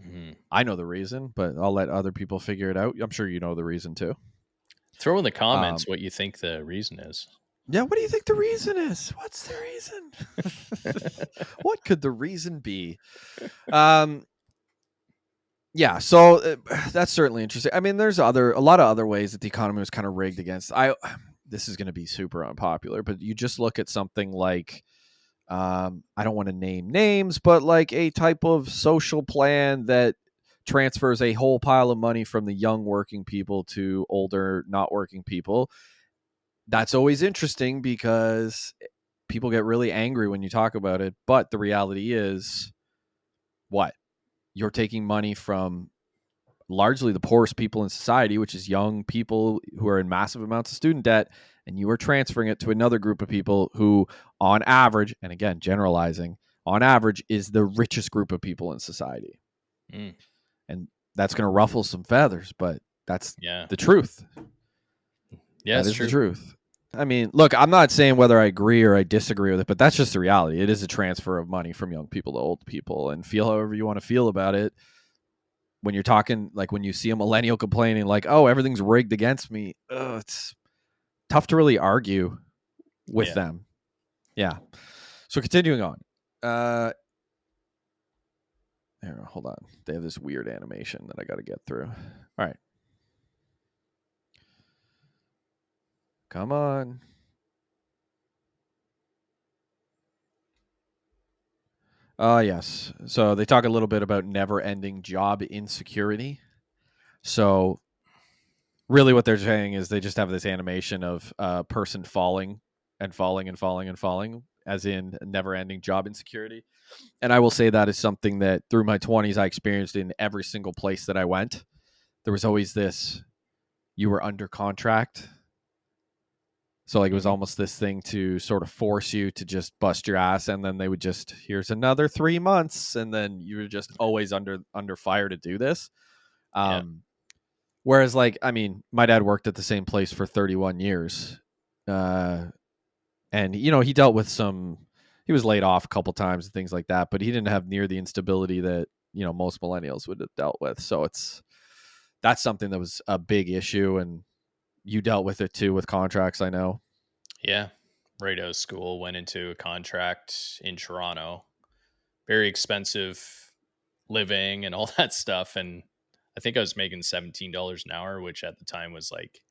Mm-hmm. I know the reason, but I'll let other people figure it out. I'm sure you know the reason too. Throw in the comments what you think the reason is. Yeah, what do you think the reason is? What's the reason? What could the reason be? Yeah, so that's certainly interesting. I mean, there's a lot of other ways that the economy was kind of rigged against. This is going to be super unpopular, but you just look at something like, I don't want to name names, but like a type of social plan that transfers a whole pile of money from the young working people to older not working people. That's always interesting because people get really angry when you talk about it. But the reality is, what? You're taking money from largely the poorest people in society, which is young people who are in massive amounts of student debt, and you are transferring it to another group of people who, on average, and again, generalizing, on average, is the richest group of people in society. Mm. And that's going to ruffle some feathers, but that's Yeah. the truth. Yeah, that is true. the truth. I mean, look, I'm not saying whether I agree or I disagree with it, but that's just the reality. It is a transfer of money from young people to old people, and feel however you want to feel about it. When you're talking, like when you see a millennial complaining like, oh, everything's rigged against me, it's tough to really argue with them. Yeah. So continuing on. Hold on. They have this weird animation that I got to get through. All right. Come on. Yes. So they talk a little bit about never-ending job insecurity. So really what they're saying is they just have this animation of a person falling and falling and falling and falling, as in never-ending job insecurity. And I will say that is something that through my 20s I experienced in every single place that I went. There was always this, you were under contract. So like it was almost this thing to sort of force you to just bust your ass, and then they would just, here's another 3 months, and then you were just always under fire to do this. Whereas, like, I mean, my dad worked at the same place for 31 years. And, you know, he dealt with he was laid off a couple times and things like that, but he didn't have near the instability that, you know, most millennials would have dealt with. So that's something that was a big issue. And you dealt with it too with contracts, I know. Yeah. Right out of school, went into a contract in Toronto. Very expensive living and all that stuff. And I think I was making $17 an hour, which at the time was like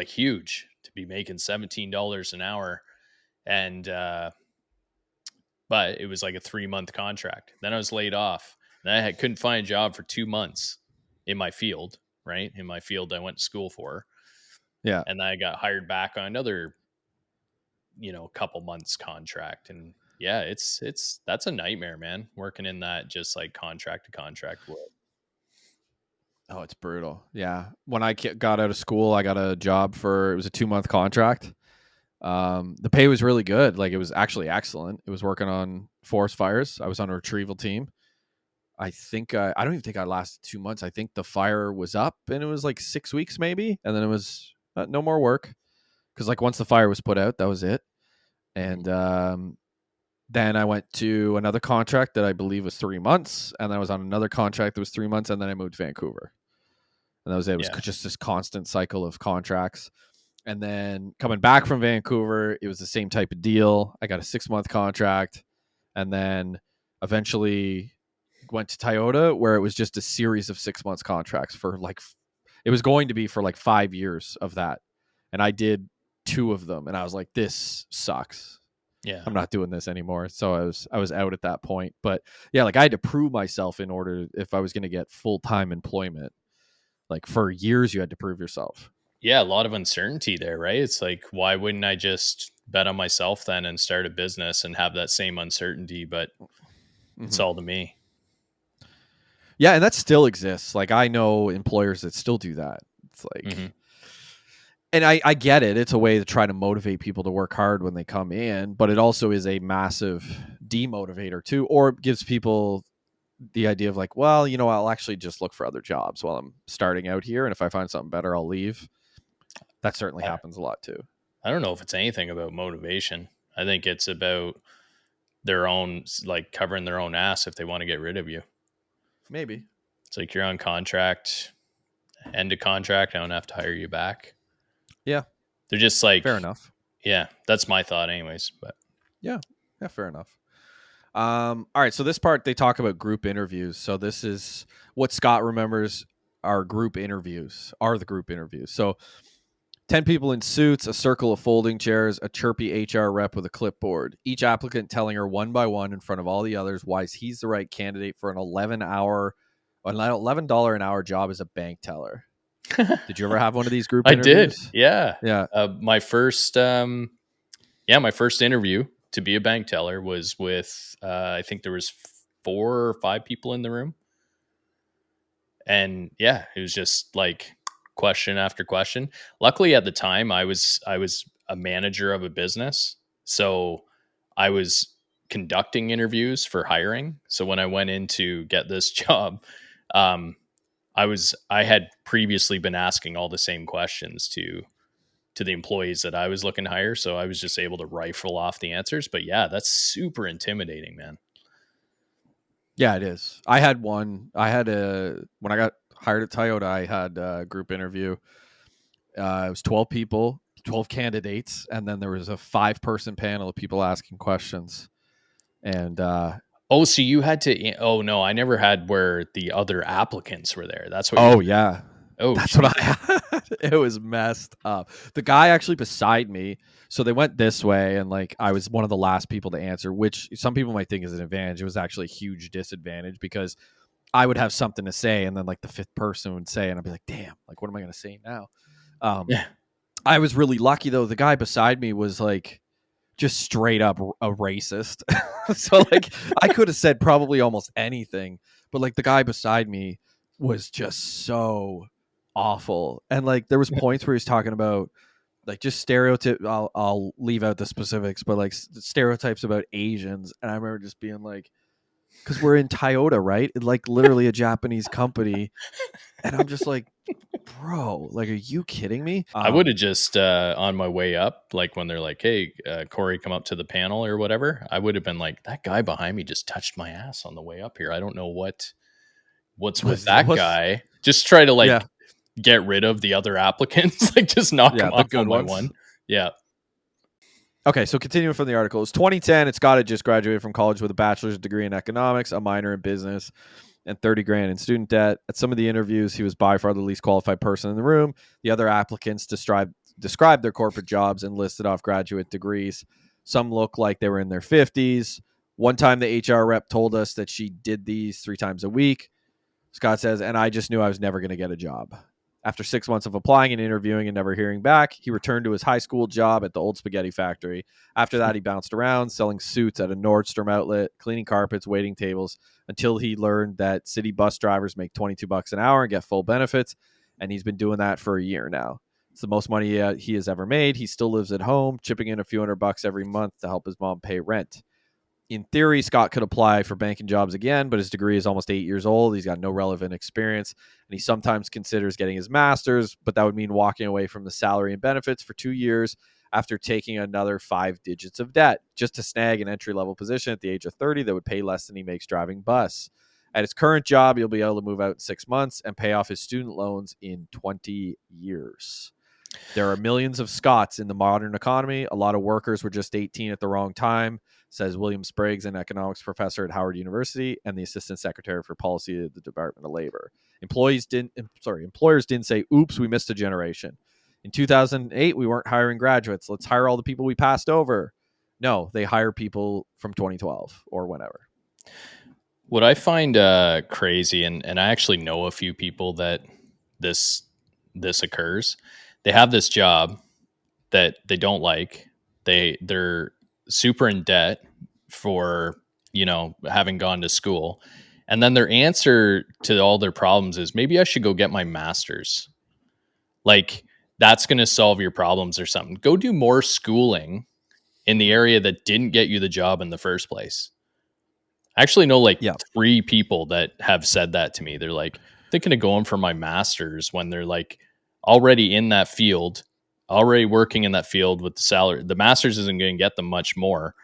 huge to be making $17 an hour. And but it was like a 3-month contract. Then I was laid off. Then I couldn't find a job for 2 months in my field, right? In my field I went to school for. Yeah. And then I got hired back on another, couple months contract. And yeah, that's a nightmare, man. Working in that just like contract to contract world. Oh, it's brutal. Yeah. When I got out of school, I got a job it was a 2-month contract. The pay was really good. Like, it was actually excellent. It was working on forest fires. I was on a retrieval team. I think I don't even think I lasted 2 months. I think the fire was up and it was like 6 weeks maybe, and then it was no more work, because like once the fire was put out, that was it. And then I went to another contract that I believe was 3 months, and then I was on another contract that was 3 months, and then I moved to Vancouver, and that was it. It was just this constant cycle of contracts. And then coming back from Vancouver, it was the same type of deal. I got a 6-month contract, and then eventually went to Toyota, where it was just a series of 6 months contracts for like, it was going to be for like 5 years of that. And I did 2 of them, and I was like, this sucks. Yeah. I'm not doing this anymore. So I was out at that point. But yeah, like I had to prove myself in order, if I was going to get full-time employment. Like for years you had to prove yourself. yeah, a lot of uncertainty there, right? It's like, why wouldn't I just bet on myself then and start a business and have that same uncertainty? But it's Mhm. all to me. Yeah, and that still exists. Like I know employers that still do that. It's like, Hmm. and I get it. It's a way to try to motivate people to work hard when they come in, but it also is a massive demotivator too, or it gives people the idea of like, well, I'll actually just look for other jobs while I'm starting out here, and if I find something better, I'll leave. That certainly I, happens a lot too. I don't know if it's anything about motivation. I think it's about their own, like covering their own ass if they want to get rid of you. Maybe. It's like you're on contract, end of contract. I don't have to hire you back. Yeah. They're just like, Fair enough. yeah, that's my thought, anyways. But Yeah. Fair enough. All right. So this part they talk about group interviews. So this is what Scott remembers are group interviews. Are the group interviews? So 10 people in suits, a circle of folding chairs, a chirpy HR rep with a clipboard. Each applicant telling her one by one in front of all the others why he's the right candidate for an $11 an hour job as a bank teller. Did you ever have one of these group I did, interviews? yeah. Yeah. My first, my first interview to be a bank teller was with, I think there was 4 or 5 people in the room, and yeah, it was just like question after question. Luckily, at the time, I was a manager of a business, so I was conducting interviews for hiring. So when I went in to get this job, um, I had previously been asking all the same questions to the employees that I was looking to hire. So I was just able to rifle off the answers. But yeah, that's super intimidating, man. Yeah, it is. I had one. When I got hired at Toyota, I had a group interview. It was 12 people, 12 candidates, and then there was a 5-person panel of people asking questions. And Oh, so you had to, oh no, I never had where the other applicants were there. That's what you're oh saying. yeah, Oh, that's what I Jesus. had. It was messed up. The guy actually beside me, so they went this way, and like I was one of the last people to answer, which some people might think is an advantage. It was actually a huge disadvantage because I would have something to say, and then like the 5th person would say, and I'd be like, damn, like what am I going to say now? Yeah. I was really lucky though. The guy beside me was like just straight up a racist. So like I could have said probably almost anything, but like the guy beside me was just so awful. And like there was points where he's talking about like just stereotype. I'll leave out the specifics, but like stereotypes about Asians. And I remember just being like, because we're in Toyota, right? Like literally a Japanese company, and I'm just like, bro, like, are you kidding me? I would have just, on my way up, like when they're like, hey, Corey, come up to the panel or whatever, I would have been like, that guy behind me just touched my ass on the way up here. I don't know what's with that guy. Just try to like Yeah, get rid of the other applicants, like just knock them yeah, the off good one by ones. one. Yeah. Okay, so continuing from the article, it's 2010. Scott had just graduated from college with a bachelor's degree in economics, a minor in business, and 30 grand in student debt. At some of the interviews, he was by far the least qualified person in the room. The other applicants described their corporate jobs and listed off graduate degrees. Some looked like they were in their 50s. One time, the HR rep told us that she did these 3 times a week. Scott says, and I just knew I was never going to get a job. After 6 months of applying and interviewing and never hearing back, he returned to his high school job at the old spaghetti factory. After that, he bounced around, selling suits at a Nordstrom outlet, cleaning carpets, waiting tables, until he learned that city bus drivers make $22 an hour and get full benefits. And he's been doing that for a year now. It's the most money he has ever made. He still lives at home, chipping in a few $100 every month to help his mom pay rent. In theory, Scott could apply for banking jobs again, but his degree is almost 8 years old. He's got no relevant experience, and he sometimes considers getting his master's, but that would mean walking away from the salary and benefits for 2 years after taking another 5 digits of debt just to snag an entry-level position at the age of 30 that would pay less than he makes driving bus. At his current job, he'll be able to move out in 6 months and pay off his student loans in 20 years. There are millions of Scots in the modern economy. A lot of workers were just 18 at the wrong time, says William Spriggs, an economics professor at Howard University and the assistant secretary for policy at the Department of Labor. Employers didn't say, oops, we missed a generation. In 2008, we weren't hiring graduates. Let's hire all the people we passed over. No, they hire people from 2012 or whenever. What I find crazy, and I actually know a few people that this occurs, they have this job that they don't like. They're super in debt for, having gone to school. And then their answer to all their problems is, maybe I should go get my master's. Like, that's going to solve your problems or something. Go do more schooling in the area that didn't get you the job in the first place. I actually know like Yeah. 3 people that have said that to me. They're like thinking of going for my master's when they're like already in that field, already working in that field with the salary. The master's isn't going to get them much more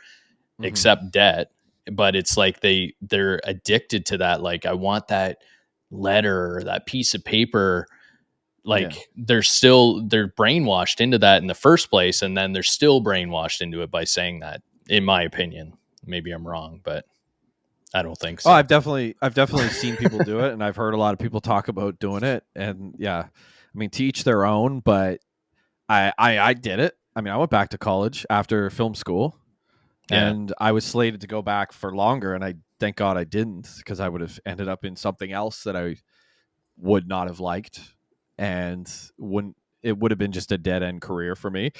except debt, but it's like they're addicted to that. Like, I want that letter or that piece of paper. Like, they're brainwashed into that in the first place, and then they're still brainwashed into it by saying that, in my opinion. Maybe I'm wrong, but I don't think so. Oh, I've definitely seen people do it, and I've heard a lot of people talk about doing it. And yeah, I mean, to each their own. But I did it. I mean, I went back to college after film school, and I was slated to go back for longer, and I thank God I didn't, because I would have ended up in something else that I would not have liked, and it would have been just a dead end career for me.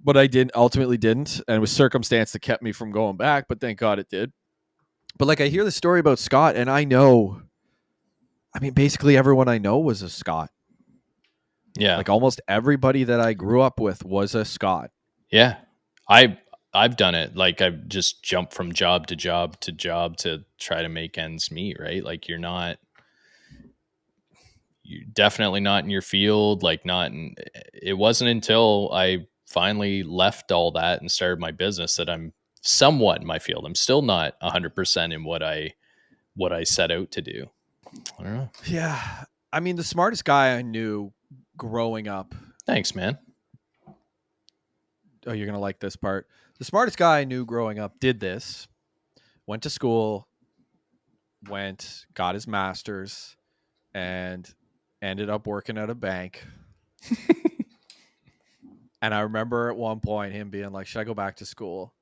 But I ultimately didn't, and it was circumstance that kept me from going back. But thank God it did. But like, I hear the story about Scott, and basically everyone I know was a Scott. Yeah. Like, almost everybody that I grew up with was a Scott. Yeah. I've done it. Like, I've just jumped from job to job to job to try to make ends meet, right? Like, you're definitely not in your field. Like, it wasn't until I finally left all that and started my business that I'm somewhat in my field. I'm still not 100% in what I set out to do. I don't know. Yeah. I mean, the smartest guy I knew growing up. Thanks, man. Oh, you're going to like this part. The smartest guy I knew growing up did this, went to school, got his master's, and ended up working at a bank. And I remember at one point him being like, should I go back to school?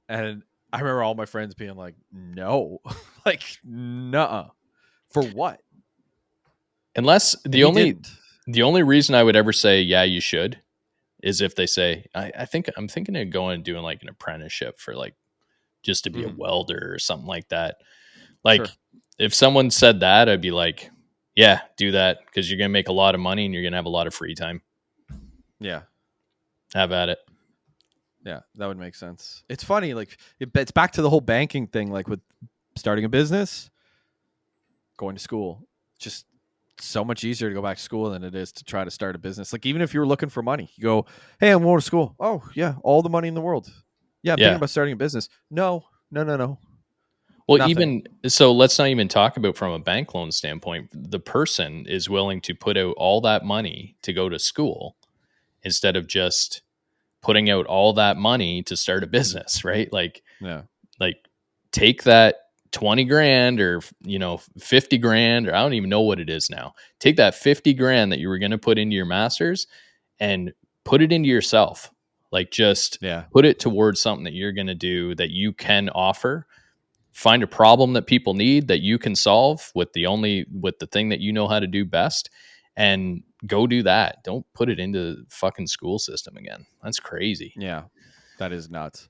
And I remember all my friends being like, no. Like, nuh-uh. For what? Unless the only reason I would ever say, yeah, you should, is if they say, I'm thinking of going and doing like an apprenticeship for like, just to be a welder or something like that. Like, if someone said that, I'd be like, yeah, do that, because you're going to make a lot of money and you're going to have a lot of free time. Yeah. Have at it. Yeah, that would make sense. It's funny, like, it's back to the whole banking thing, like with starting a business, going to school. Just so much easier to go back to school than it is to try to start a business. Like, even if you're looking for money, you go, hey, I'm going to school. Oh, yeah, all the money in the world. Yeah, I'm thinking about starting a business. No. Well, Nothing. even so, let's not even talk about from a bank loan standpoint. The person is willing to put out all that money to go to school instead of just putting out all that money to start a business, right? Like, take that 20 grand or 50 grand, or I don't even know what it is now. Take that 50 grand that you were going to put into your master's and put it into yourself. Like, just put it towards something that you're going to do, that you can offer. Find a problem that people need that you can solve with the thing that you know how to do best, and go do that. Don't put it into the fucking school system again. That's crazy. Yeah, that is nuts.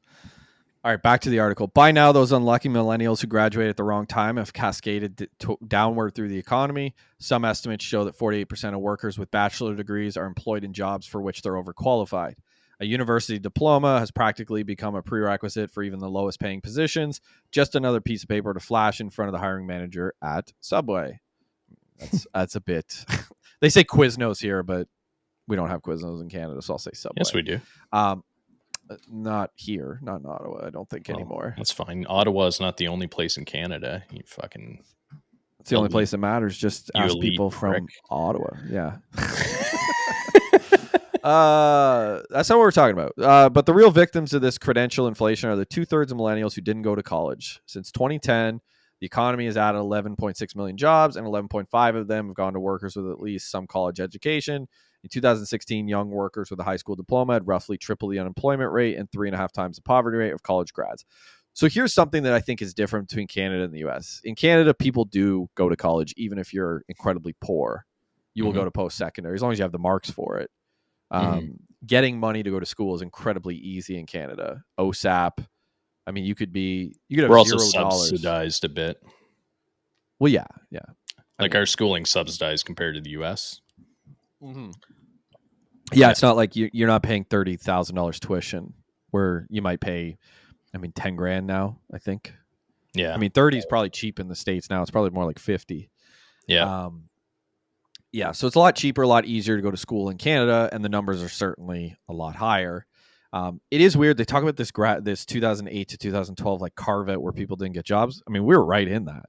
All right, back to the article. By now, those unlucky millennials who graduated at the wrong time have cascaded downward through the economy. Some estimates show that 48% of workers with bachelor degrees are employed in jobs for which they're overqualified. A university diploma has practically become a prerequisite for even the lowest paying positions. Just another piece of paper to flash in front of the hiring manager at Subway. That's a bit. They say Quiznos here, but we don't have Quiznos in Canada, so I'll say Subway. Yes, we do. Not here, not in Ottawa. I don't think anymore. That's fine. Ottawa is not the only place in Canada. You fucking. It's the only place that matters. Just ask people from Ottawa. Yeah. That's not what we're talking about. But the real victims of this credential inflation are the 2/3 of millennials who didn't go to college. Since 2010, the economy has added 11.6 million jobs, and 11.5 of them have gone to workers with at least some college education. In 2016, young workers with a high school diploma had roughly triple the unemployment rate and 3.5 times the poverty rate of college grads. So here's something that I think is different between Canada and the US. In Canada, people do go to college, even if you're incredibly poor. You will go to post-secondary as long as you have the marks for it. Getting money to go to school is incredibly easy in Canada. OSAP. I mean, you could have We're also $0. subsidized a bit. Well, yeah. Like our schooling subsidized compared to the US. Mm-hmm. Yeah, it's not like you're not paying $30,000 tuition where you might pay, $10,000 now, I think. Yeah. 30 is probably cheap in the States now. It's probably more like 50. Yeah. Yeah, so it's a lot cheaper, a lot easier to go to school in Canada, and the numbers are certainly a lot higher. It is weird. They talk about this 2008 to 2012 like carve out where people didn't get jobs. We were right in that,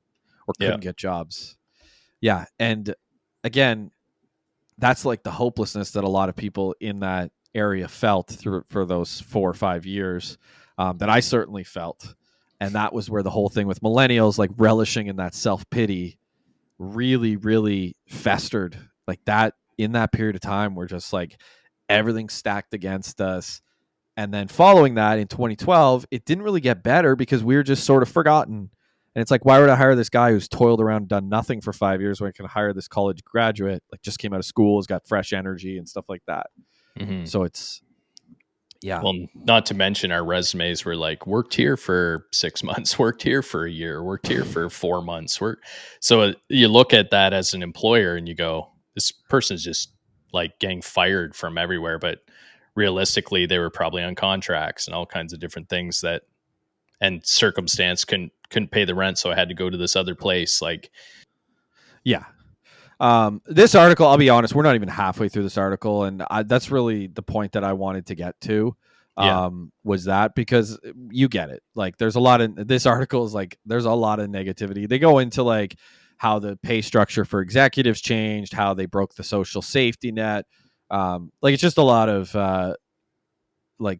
or couldn't get jobs. Yeah, and again, that's like the hopelessness that a lot of people in that area felt for those 4 or 5 years, that I certainly felt, and that was where the whole thing with millennials like relishing in that self-pity really, really festered. Like that in that period of time where just like everything stacked against us. And then following that in 2012, it didn't really get better because we were just sort of forgotten. And it's like, why would I hire this guy who's toiled around, done nothing for 5 years when I can hire this college graduate, like just came out of school, has got fresh energy and stuff like that. So it's, yeah. Well, not to mention our resumes were like worked here for 6 months, worked here for a year, worked here for 4 months. So you look at that as an employer and you go, this person's just like getting fired from everywhere. But realistically, they were probably on contracts and all kinds of different things and circumstance couldn't pay the rent. So I had to go to this other place. Like, yeah. This article, I'll be honest, we're not even halfway through this article, and that's really the point that I wanted to get to. Was that because you get it? Like, there's a lot of this article is like there's a lot of negativity. They go into like how the pay structure for executives changed, how they broke the social safety net. Like it's just a lot of like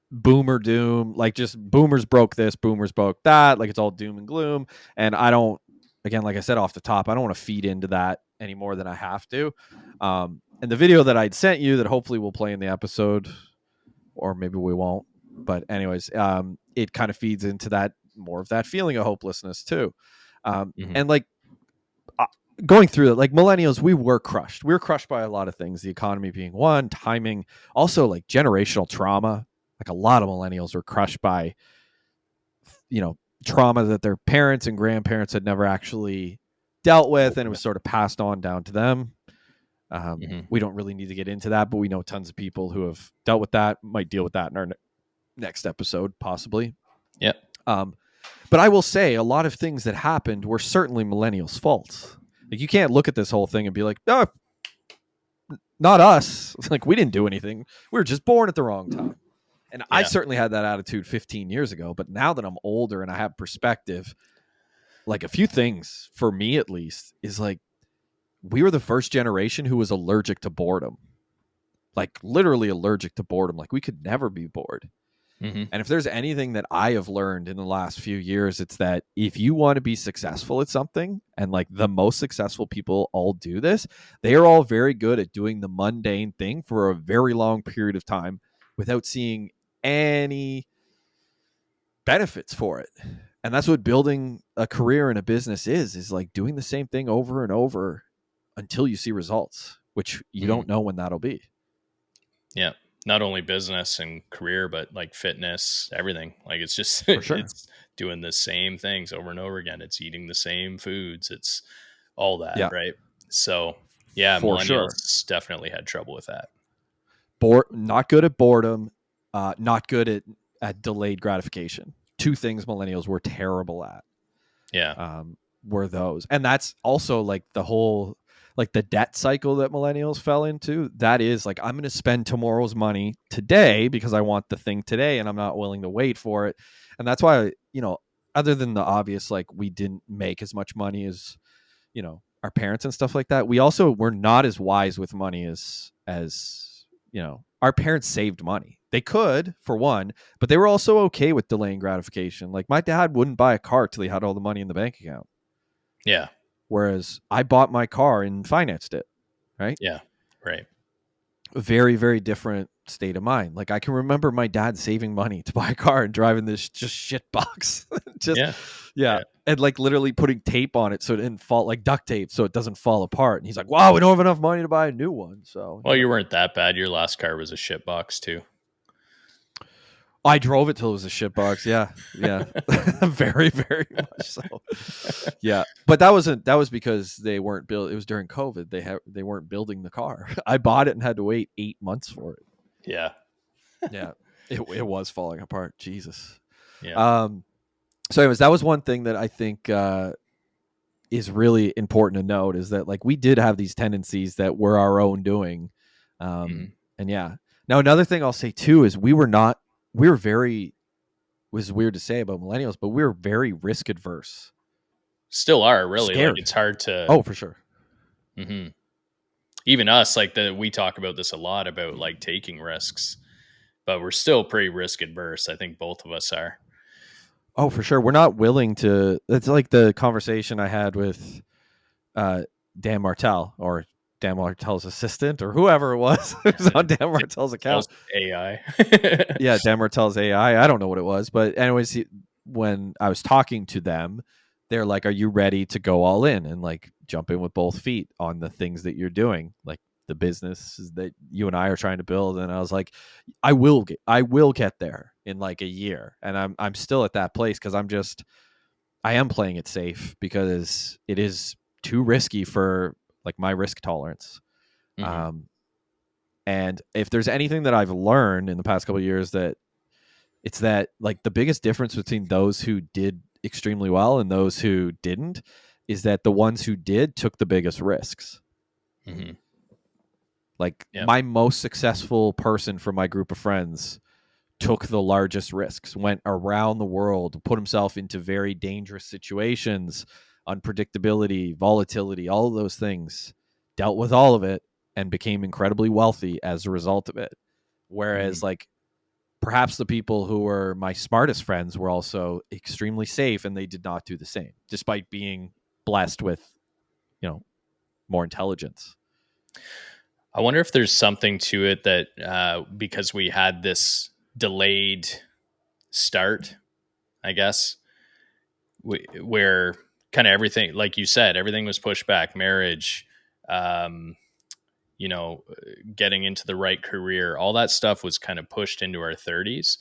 boomer doom, like just boomers broke this, boomers broke that. Like it's all doom and gloom, and I don't. Again, like I said off the top, I don't want to feed into that any more than I have to. And the video that I'd sent you that hopefully we'll play in the episode, or maybe we won't. But anyways, it kind of feeds into that more of that feeling of hopelessness too. And like going through it, like millennials, we were crushed. We were crushed by a lot of things, the economy being one, timing, also like generational trauma. Like a lot of millennials were crushed by, trauma that their parents and grandparents had never actually dealt with, and it was sort of passed on down to them. We don't really need to get into that, but we know tons of people who have dealt with that, might deal with that in our next episode, possibly. Yep. But I will say a lot of things that happened were certainly millennials' faults. Like you can't look at this whole thing and be like, no, not us. Like we didn't do anything. We were just born at the wrong time. And I certainly had that attitude 15 years ago, but now that I'm older and I have perspective, like a few things for me at least is like, we were the first generation who was allergic to boredom, like literally allergic to boredom. Like we could never be bored. And if there's anything that I have learned in the last few years, it's that if you want to be successful at something, and like the most successful people all do this, they are all very good at doing the mundane thing for a very long period of time without seeing any benefits for it. And that's what building a career in a business is like doing the same thing over and over until you see results, which you don't know when that'll be. Yeah. Not only business and career, but like fitness, everything. Like it's just, sure. It's doing the same things over and over again. It's eating the same foods. It's all that. Right. So yeah, for millennials definitely had trouble with that. Not good at boredom, not good at delayed gratification. Two things millennials were terrible at. Yeah. Were those. And that's also like the whole, like the debt cycle that millennials fell into. That is like, I'm going to spend tomorrow's money today because I want the thing today and I'm not willing to wait for it. And that's why, other than the obvious, like we didn't make as much money as, our parents and stuff like that. We also were not as wise with money as our parents saved money. They could, for one, but they were also okay with delaying gratification. Like my dad wouldn't buy a car till he had all the money in the bank account. Yeah. Whereas I bought my car and financed it. Right. Yeah. Right. A very, very different state of mind. Like I can remember my dad saving money to buy a car and driving this just shit box. Yeah. Yeah. And like literally putting tape on it so it didn't fall, like duct tape so it doesn't fall apart. And he's like, wow, we don't have enough money to buy a new one. So Well, you weren't that bad. Your last car was a shitbox too. I drove it till it was a shitbox. Yeah. Yeah. Very, very much so. Yeah. But that was because they weren't built. It was during COVID. They weren't building the car. I bought it and had to wait 8 months for it. Yeah. Yeah. It was falling apart. Jesus. Yeah. So anyways, that was one thing that I think is really important to note, is that like we did have these tendencies that were our own doing. And yeah. Now another thing I'll say too is we were very, was weird to say about millennials, but we were very risk adverse. Still are, really. Scared. Like, it's hard to. Oh, for sure. Mhm. Even us, like we talk about this a lot about like taking risks, but we're still pretty risk adverse. I think both of us are. Oh, for sure. We're not willing to. It's like the conversation I had with Dan Martell, or Dan Martell's assistant, or whoever it was. It was on Dan Martell's account. AI. Yeah, Dan Martell's AI. I don't know what it was, but anyways, when I was talking to them, they're like, "Are you ready to go all in and like jump in with both feet on the things that you're doing, like the business that you and I are trying to build?" And I was like, I will get there in like a year." And I'm still at that place because I am playing it safe because it is too risky for like my risk tolerance. Mhm. And if there's anything that I've learned in the past couple of years, that it's that like the biggest difference between those who did extremely well and those who didn't is that the ones who did took the biggest risks. Mhm. Like Yeah. my most successful person from my group of friends took the largest risks, went around the world, put himself into very dangerous situations, unpredictability, volatility, all of those things, dealt with all of it, and became incredibly wealthy as a result of it. Whereas, like, perhaps the people who were my smartest friends were also extremely safe and they did not do the same, despite being blessed with, more intelligence. I wonder if there's something to it that because we had this delayed start, I guess, where kind of everything, like you said, everything was pushed back. Marriage, um, getting into the right career, all that stuff was kind of pushed into our 30s.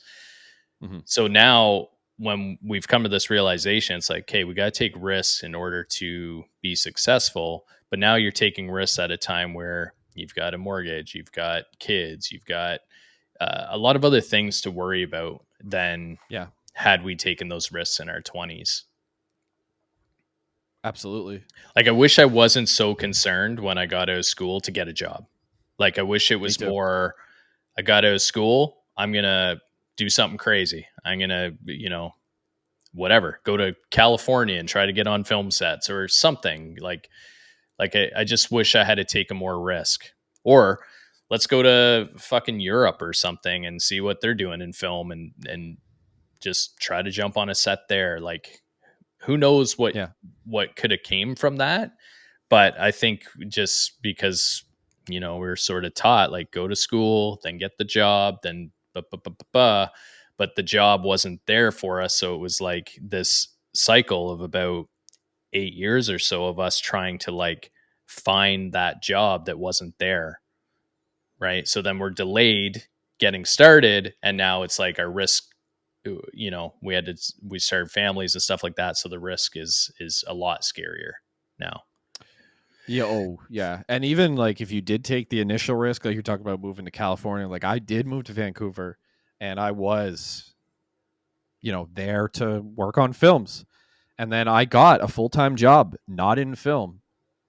Mm-hmm. So now when we've come to this realization, it's like, hey, we got to take risks in order to be successful. But now you're taking risks at a time where you've got a mortgage, you've got kids, you've got a lot of other things to worry about than had we taken those risks in our 20s. Absolutely. Like, I wish I wasn't so concerned when I got out of school to get a job. Like, I wish it was more, I got out of school, I'm going to do something crazy. I'm going to, whatever, go to California and try to get on film sets or something. Like I just wish I had to take a more risk. Or let's go to fucking Europe or something and see what they're doing in film and just try to jump on a set there. Like, who knows what could have came from that. But I think just because, we're sort of taught, like, go to school, then get the job, then but the job wasn't there for us. So it was like this cycle of about 8 years or so of us trying to like find that job that wasn't there. Right. So then we're delayed getting started. And now it's like our risk, we started families and stuff like that. So the risk is a lot scarier now. Yeah. Oh, yeah. And even like if you did take the initial risk, like you're talking about moving to California, like I did move to Vancouver and I was, there to work on films. And then I got a full-time job, not in film.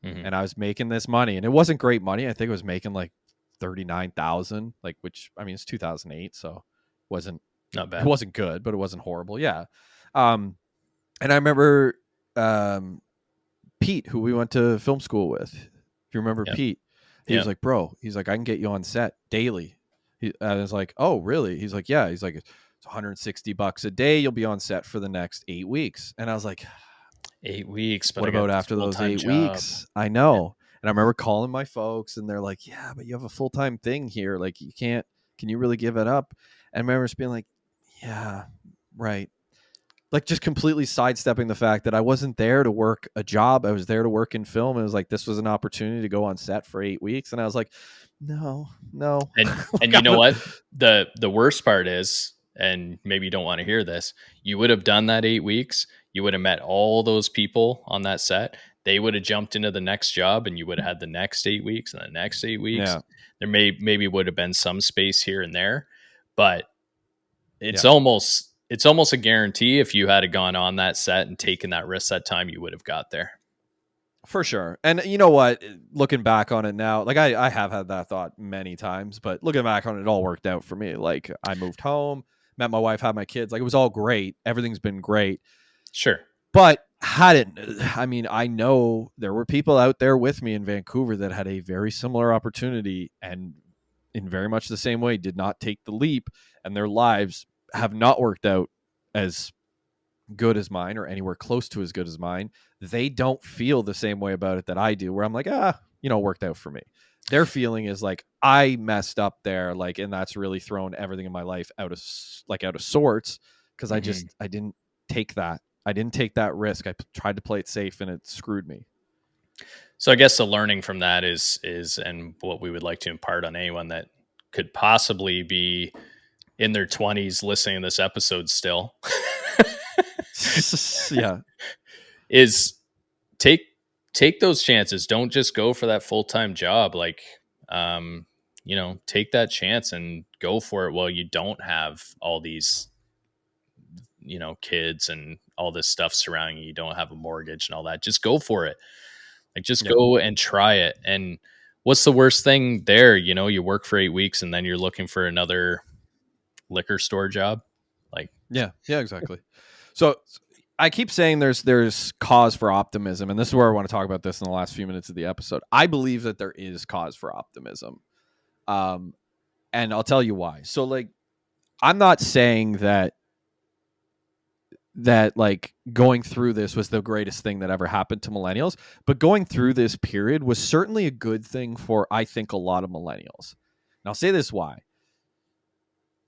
And I was making this money and it wasn't great money. I think it was making like 39,000, like, which, I mean, it's 2008. So wasn't, not bad. It wasn't good, but it wasn't horrible. Yeah. And I remember, Pete, who we went to film school with. If you remember Pete, he was like, bro, he's like, I can get you on set daily. I was like, oh, really? He's like, yeah. He's like, it's $160 a day. You'll be on set for the next 8 weeks. And I was like, 8 weeks. But what about after those 8 weeks? I know. And I remember calling my folks and they're like, yeah, but you have a full-time thing here. Like can you really give it up? And I remember just being like, yeah, right. like just completely sidestepping the fact that I wasn't there to work a job. I was there to work in film. And it was like, this was an opportunity to go on set for 8 weeks. And I was like, no. And Like, you know what? The worst part is, and maybe you don't want to hear this, you would have done that 8 weeks. You would have met all those people on that set. They would have jumped into the next job, and you would have had the next 8 weeks and the next 8 weeks. Yeah. There maybe would have been some space here and there, but it's Yeah. almost a guarantee if you had gone on that set and taken that risk that time, you would have got there. For sure. And you know what? Looking back on it now, like I have had that thought many times, but looking back on it, it all worked out for me. Like I moved home, met my wife, had my kids. Like it was all great. Everything's been great. Sure. But I know there were people out there with me in Vancouver that had a very similar opportunity and in very much the same way did not take the leap, and their lives have not worked out as good as mine or anywhere close to as good as mine. They don't feel the same way about it that I do, where I'm like, worked out for me. Their feeling is like, I messed up there, like, and that's really thrown everything in my life out of sorts, because I didn't take that. I didn't take that risk. I tried to play it safe, and it screwed me. So I guess the learning from that is and what we would like to impart on anyone that could possibly be in their 20s listening to this episode still Yeah, is take those chances. Don't just go for that full-time job. Like, take that chance and go for it while you don't have all these, kids and all this stuff surrounding you. You don't have a mortgage and all that. Just go for it. Like, just go and try it. And what's the worst thing there? You work for 8 weeks and then you're looking for another liquor store job. Like, yeah, exactly. So I keep saying there's cause for optimism, and this is where I want to talk about this in the last few minutes of the episode. I believe that there is cause for optimism, and I'll tell you why. So, like, I'm not saying that like going through this was the greatest thing that ever happened to millennials, but going through this period was certainly a good thing for, I think, a lot of millennials. And I'll say this why.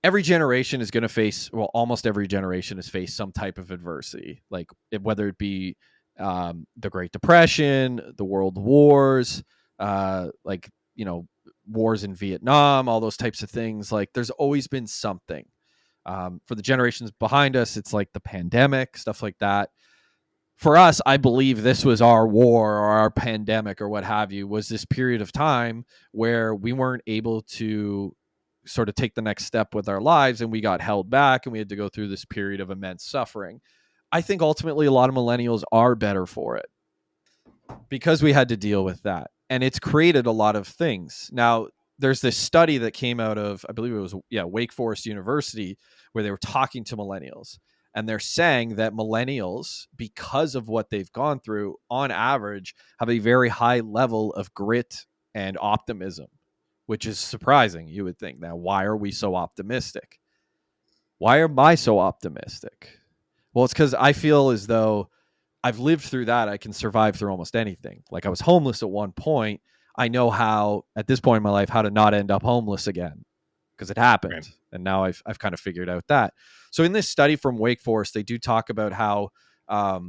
Every generation is going to face, almost every generation has faced some type of adversity, like whether it be the Great Depression, the World Wars, wars in Vietnam, all those types of things. Like, there's always been something. For the generations behind us, it's like the pandemic, stuff like that. For us, I believe this was our war or our pandemic or what have you, was this period of time where we weren't able to sort of take the next step with our lives, and we got held back, and we had to go through this period of immense suffering. I think ultimately a lot of millennials are better for it because we had to deal with that, and it's created a lot of things. Now, there's this study that came out of, I believe it was, Wake Forest University, where they were talking to millennials, and they're saying that millennials, because of what they've gone through, on average, have a very high level of grit and optimism, which is surprising, you would think. Now, why are we so optimistic? Why am I so optimistic? Well, it's because I feel as though I've lived through that. I can survive through almost anything. Like, I was homeless at one point. I know how, at this point in my life, how to not end up homeless again, because it happened. Right. And now I've kind of figured out that. So in this study from Wake Forest, they do talk about how a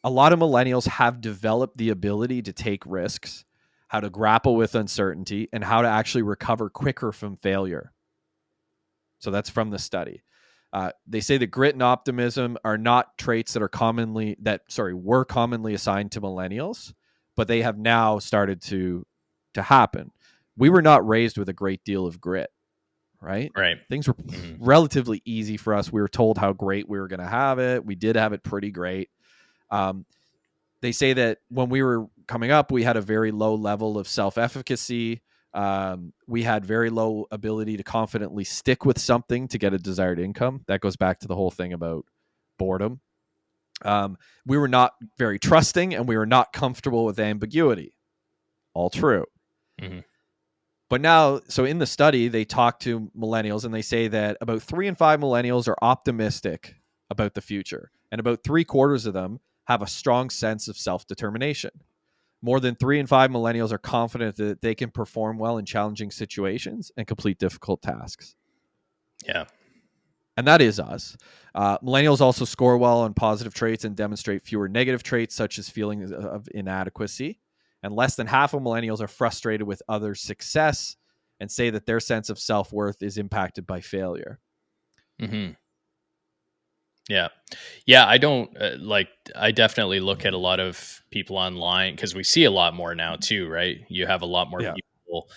lot of millennials have developed the ability to take risks, how to grapple with uncertainty, and how to actually recover quicker from failure. So that's from the study. They say that grit and optimism are not traits that were commonly assigned to millennials, but they have now started to happen. We were not raised with a great deal of grit, right? Right. Things were relatively easy for us. We were told how great we were going to have it. We did have it pretty great. They say that when we were coming up, we had a very low level of self-efficacy. We had very low ability to confidently stick with something to get a desired income. That goes back to the whole thing about boredom. We were not very trusting, and we were not comfortable with ambiguity. All true. Mm-hmm. But now, so in the study, they talk to millennials, and they say that about 3 in 5 millennials are optimistic about the future, and about 3/4 of them have a strong sense of self-determination. More than 3 in 5 millennials are confident that they can perform well in challenging situations and complete difficult tasks. Yeah. And that is us. Millennials also score well on positive traits and demonstrate fewer negative traits, such as feelings of inadequacy. And less than half of millennials are frustrated with others' success and say that their sense of self-worth is impacted by failure. Mm-hmm. Yeah. Yeah. I don't I definitely look at a lot of people online because we see a lot more now too, right? You have a lot more people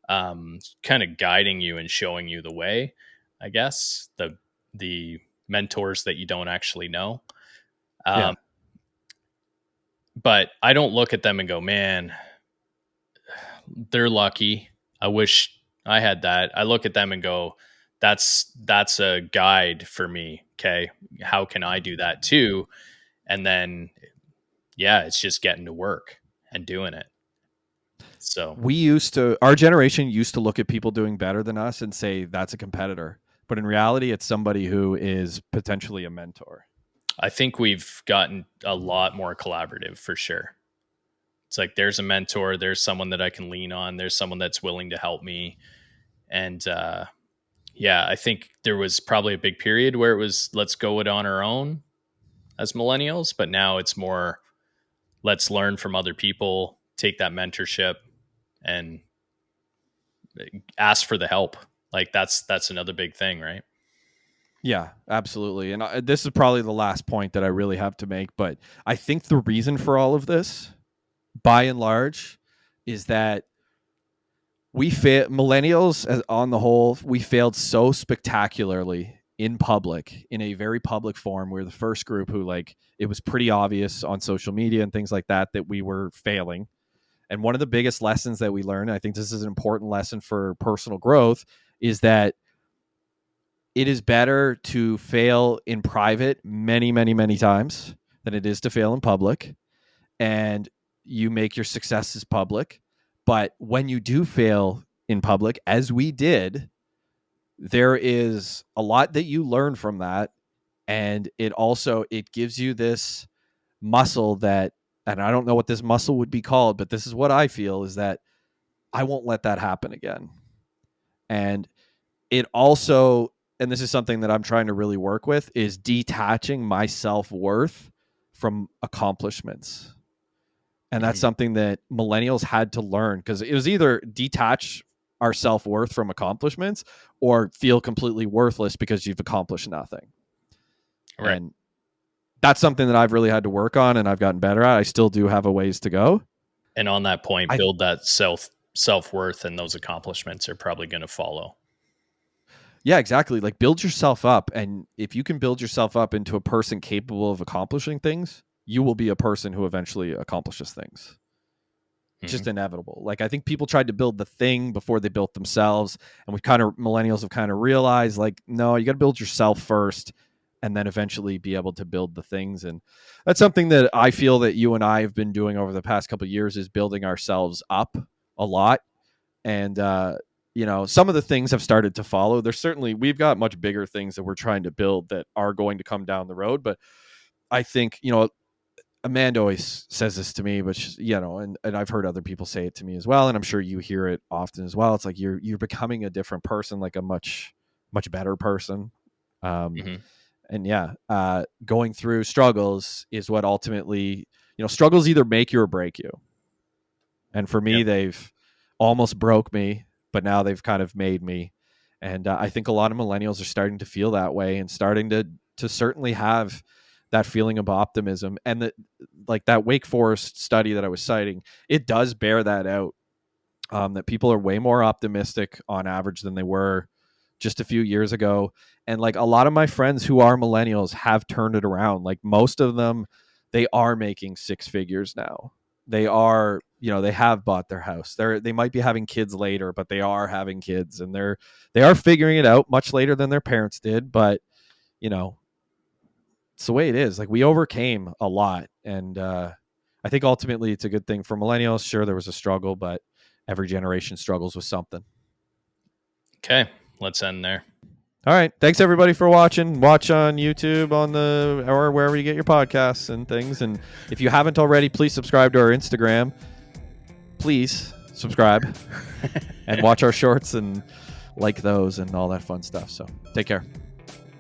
kind of guiding you and showing you the way, I guess, the mentors that you don't actually know. But I don't look at them and go, man, they're lucky. I wish I had that. I look at them and go, that's a guide for me. Okay. How can I do that too? And then, yeah, it's just getting to work and doing it. So our generation used to look at people doing better than us and say that's a competitor. But in reality, it's somebody who is potentially a mentor. I think we've gotten a lot more collaborative for sure. It's like there's a mentor, there's someone that I can lean on, there's someone that's willing to help me. And yeah, I think there was probably a big period where it was let's go it on our own as millennials, but now it's more let's learn from other people, take that mentorship and ask for the help. Like that's another big thing, right? Yeah, absolutely. And this is probably the last point that I really have to make, but I think the reason for all of this, by and large, is that millennials on the whole, we failed so spectacularly in public, in a very public forum. We're the first group who, like, it was pretty obvious on social media and things like that we were failing. And one of the biggest lessons that we learned, I think this is an important lesson for personal growth, is that it is better to fail in private many, many, many times than it is to fail in public. And you make your successes public. But when you do fail in public, as we did, there is a lot that you learn from that. And it gives you this muscle that, and I don't know what this muscle would be called, but this is what I feel, is that I won't let that happen again. And it also, and this is something that I'm trying to really work with, is detaching my self-worth from accomplishments. And that's something that millennials had to learn, because it was either detach our self-worth from accomplishments or feel completely worthless because you've accomplished nothing. Right. And that's something that I've really had to work on and I've gotten better at. I still do have a ways to go. And on that point, build that self-worth, and those accomplishments are probably going to follow. Yeah, exactly. Like, build yourself up. And if you can build yourself up into a person capable of accomplishing things, you will be a person who eventually accomplishes things. It's just inevitable. Like, I think people tried to build the thing before they built themselves. And millennials have kind of realized, like, no, you got to build yourself first and then eventually be able to build the things. And that's something that I feel that you and I have been doing over the past couple of years, is building ourselves up a lot. And, some of the things have started to follow. We've got much bigger things that we're trying to build that are going to come down the road. But I think, Amanda always says this to me, but and I've heard other people say it to me as well. And I'm sure you hear it often as well. It's like, you're becoming a different person, like a much, much better person. And going through struggles is what ultimately, struggles either make you or break you. And for me, they've almost broke me, but now they've kind of made me. And I think a lot of millennials are starting to feel that way and starting to certainly have that feeling of optimism. And that Wake Forest study that I was citing, it does bear that out, that people are way more optimistic on average than they were just a few years ago. And like, a lot of my friends who are millennials have turned it around. Like, most of them, they are making six figures now. They are, they have bought their house. They might be having kids later, but they are having kids, and they are figuring it out much later than their parents did. But, it's the way it is. Like, we overcame a lot. And I think ultimately it's a good thing for millennials. Sure, there was a struggle, but every generation struggles with something. Okay, let's end there. All right. Thanks, everybody, for watching. Watch on YouTube or wherever you get your podcasts and things. And if you haven't already, please subscribe to our Instagram. Please subscribe and watch our shorts and like those and all that fun stuff. So take care.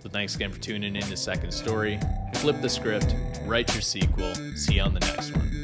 So thanks again for tuning in to Second Story. Flip the script, write your sequel. See you on the next one.